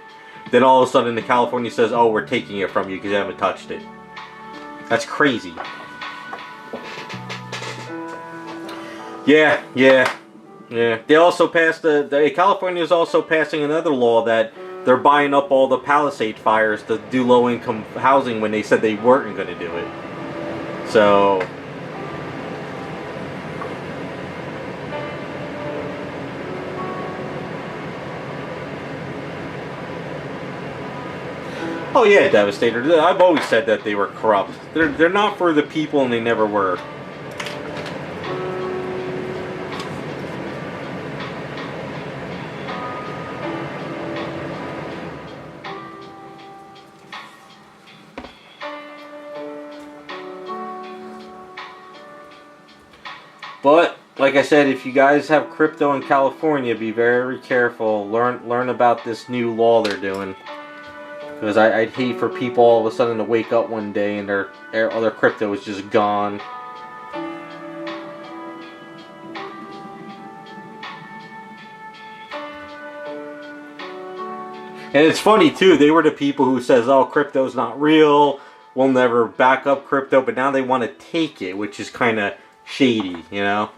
then all of a sudden the California says, oh, we're taking it from you because you haven't touched it. That's crazy. Yeah. They also passed California is also passing another law that they're buying up all the Palisade fires to do low-income housing when they said they weren't going to do it. So, oh yeah, Devastator. I've always said that they were corrupt. They're not for the people, and they never were. But like I said, if you guys have crypto in California, be very careful. Learn about this new law they're doing. Because I'd hate for people all of a sudden to wake up one day and all their crypto is just gone. And it's funny too, they were the people who says, oh, crypto's not real, we'll never back up crypto, but now they want to take it, which is kind of shady, you know?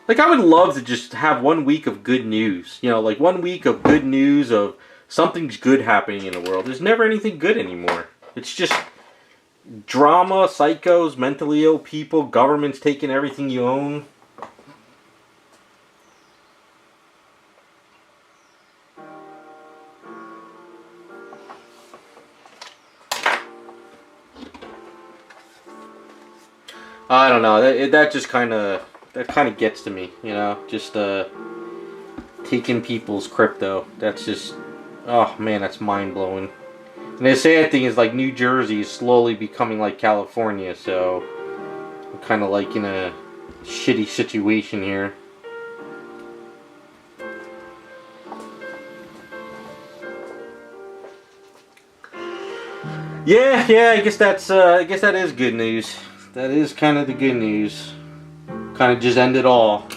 Like, I would love to just have 1 week of good news. You know, like 1 week of good news of something's good happening in the world. There's never anything good anymore. It's just drama, psychos, mentally ill people, governments taking everything you own. I don't know. That just kind of gets to me, you know. Just taking people's crypto. That's just, oh man, that's mind blowing. And the sad thing is, like, New Jersey is slowly becoming like California, so I'm kind of like in a shitty situation here. Yeah. I guess that is good news. That is kind of the good news. Kind of just end it all.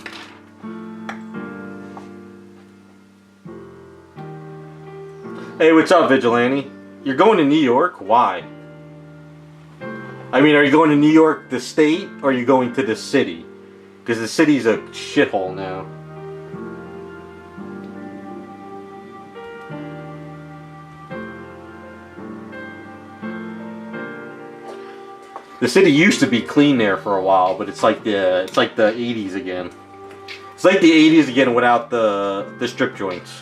Hey, what's up, Vigilante? You're going to New York? Why? I mean, are you going to New York, the state, or are you going to the city? Because the city's a shithole now. The city used to be clean there for a while, but it's like the 80s again. It's like the 80s again without the strip joints.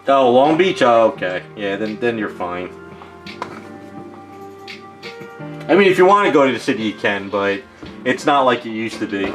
Oh, Long Beach? Oh, okay. Yeah, then you're fine. I mean, if you want to go to the city, you can, but it's not like it used to be.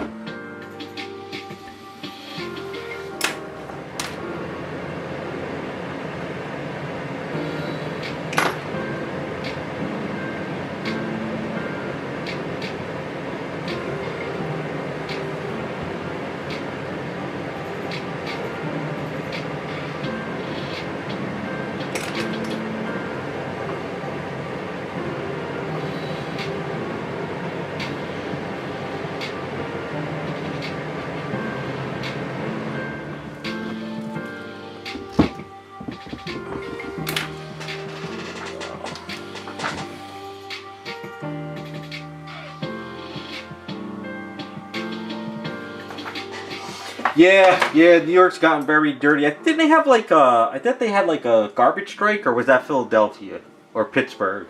Yeah, New York's gotten very dirty. I think they have I thought they had like a garbage strike, or was that Philadelphia or Pittsburgh?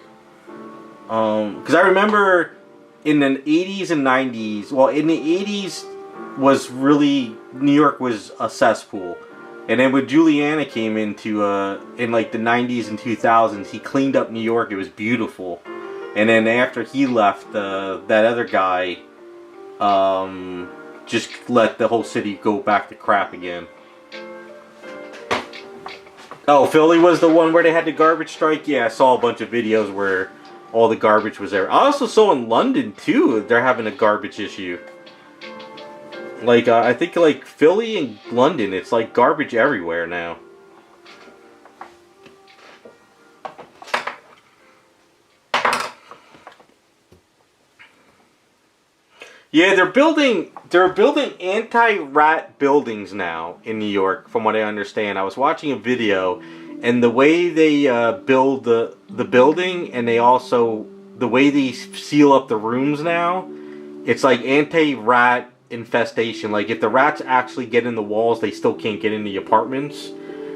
Because I remember in the 80s and 90s, well, in the 80s was really, New York was a cesspool. And then when Giuliani came into, in like the 90s and 2000s, he cleaned up New York. It was beautiful. And then after he left, that other guy, just let the whole city go back to crap again. Oh, Philly was the one where they had the garbage strike? Yeah, I saw a bunch of videos where all the garbage was there. I also saw in London, too, they're having a garbage issue. Like, I think, like, Philly and London, it's like garbage everywhere now. Yeah, they're building anti-rat buildings now in New York, from what I understand. I was watching a video, and the way they build the building, and they also the way they seal up the rooms now, it's like anti-rat infestation. Like if the rats actually get in the walls, they still can't get in the apartments.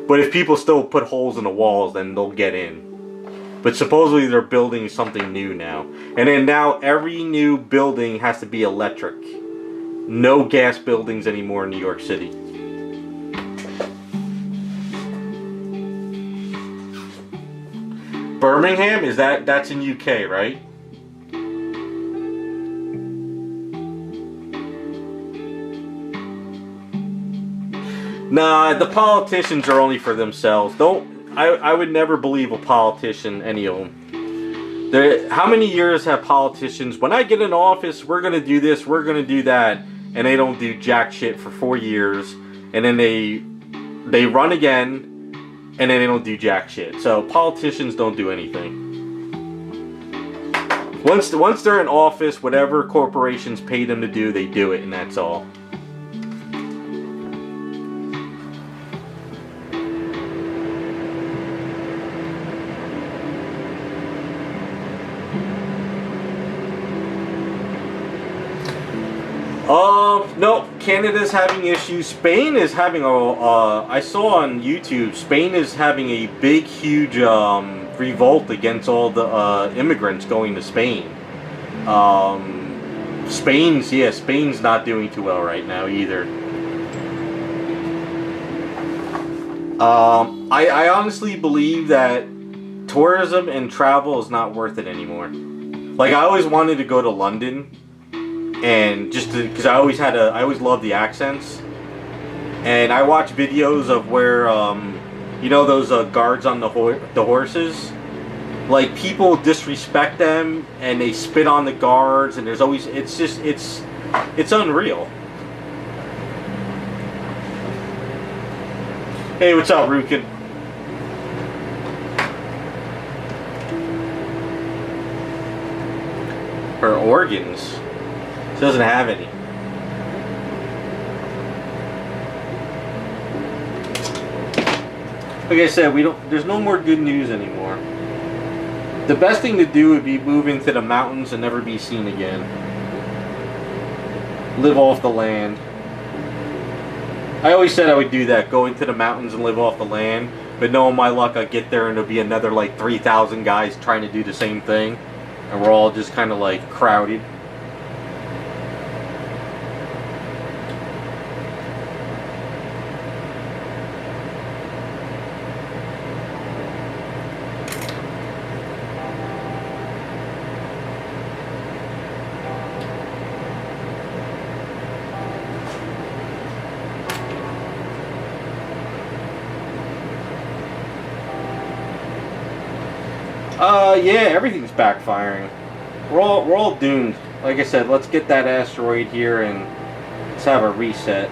But if people still put holes in the walls, then they'll get in. But supposedly they're building something new now. And then now every new building has to be electric. No gas buildings anymore in New York City. Birmingham, that's in UK, right? Nah, the politicians are only for themselves. I would never believe a politician, any of them. How many years have politicians, when I get in office, we're going to do this, we're going to do that, and they don't do jack shit for 4 years, and then they run again, and then they don't do jack shit. So politicians don't do anything. Once they're in office, whatever corporations pay them to do, they do it, and that's all. No, Canada's having issues. Spain is having I saw on YouTube, Spain is having a big, huge revolt against all the immigrants going to Spain. Spain's not doing too well right now either. I honestly believe that tourism and travel is not worth it anymore. Like, I always wanted to go to London. And just because I always loved the accents, and I watch videos of where you know those guards on the horses, like people disrespect them and they spit on the guards, and there's always it's unreal. Hey, what's up, Rukin? Her organs. She doesn't have any. Like I said, there's no more good news anymore. The best thing to do would be move into the mountains and never be seen again. Live off the land. I always said I would do that, go into the mountains and live off the land, but knowing my luck, I'd get there and there'll be another like 3,000 guys trying to do the same thing, and we're all just kind of like crowded. Yeah, everything's backfiring. We're all doomed. Like I said, let's get that asteroid here and let's have a reset.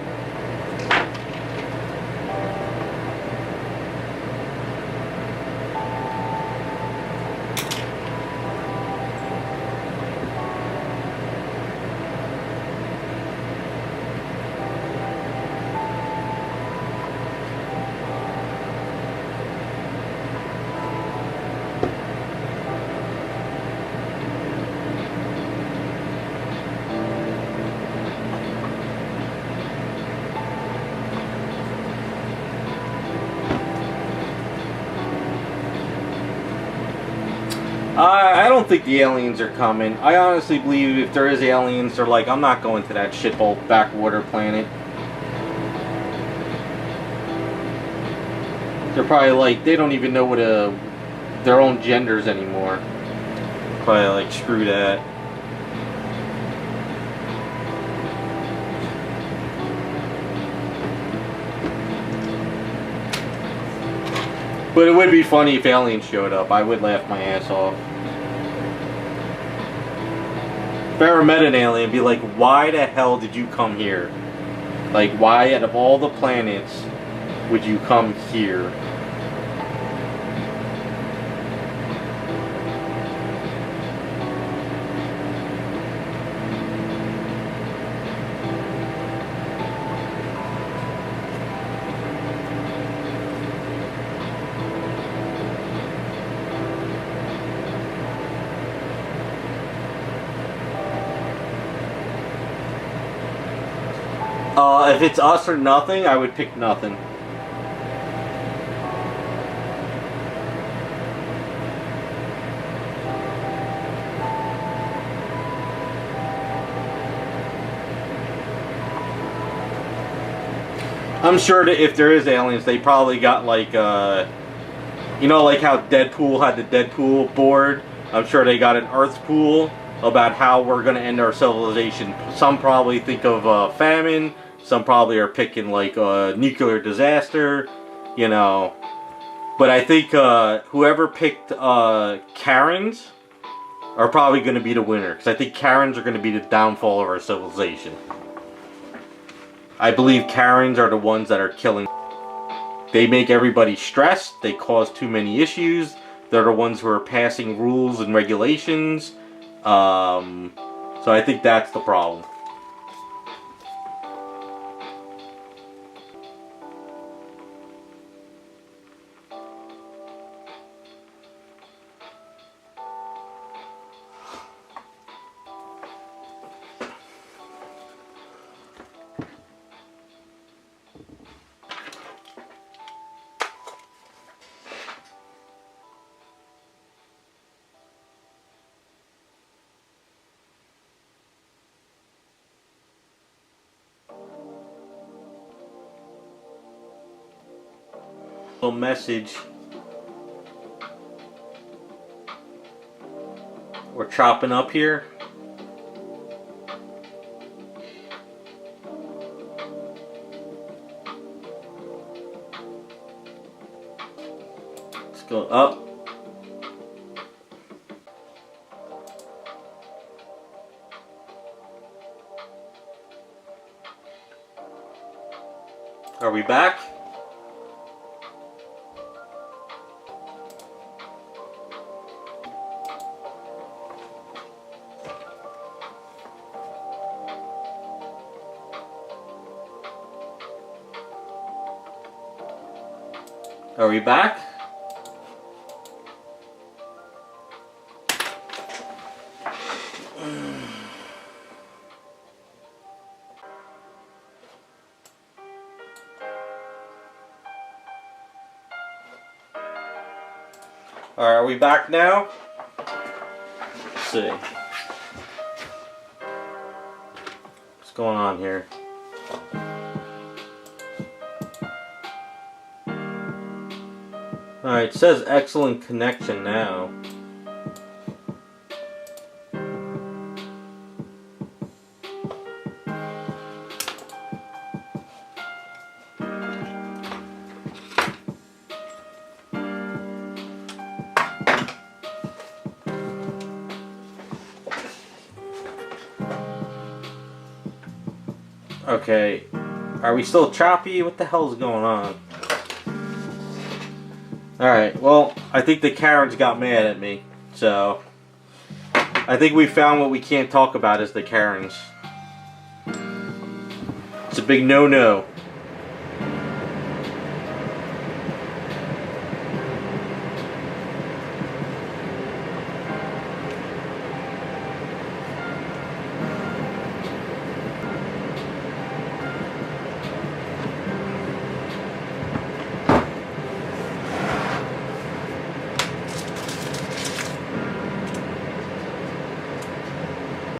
I don't think the aliens are coming. I honestly believe if there is aliens, they're like, I'm not going to that shithole backwater planet. They're probably like, they don't even know what their own genders anymore. Probably like, screw that. But it would be funny if aliens showed up. I would laugh my ass off. If I ever met an alien, be like, why the hell did you come here? Like, why out of all the planets would you come here? If it's us or nothing, I would pick nothing. I'm sure that if there is aliens, they probably got like, you know, like how Deadpool had the Deadpool board. I'm sure they got an Earth pool about how we're going to end our civilization. Some probably think of famine. Some probably are picking like a nuclear disaster, you know. But I think whoever picked Karens are probably going to be the winner. Because I think Karens are going to be the downfall of our civilization. I believe Karens are the ones that are killing. They make everybody stressed. They cause too many issues. They're the ones who are passing rules and regulations. So I think that's the problem. Message. We're chopping up here. Let's go up. Are we back? Are we back? Alright, are we back now? Let's see. What's going on here? Alright, it says excellent connection now. Okay, are we still choppy? What the hell's going on? Alright, well, I think the Karens got mad at me, so I think we found what we can't talk about is the Karens. It's a big no-no.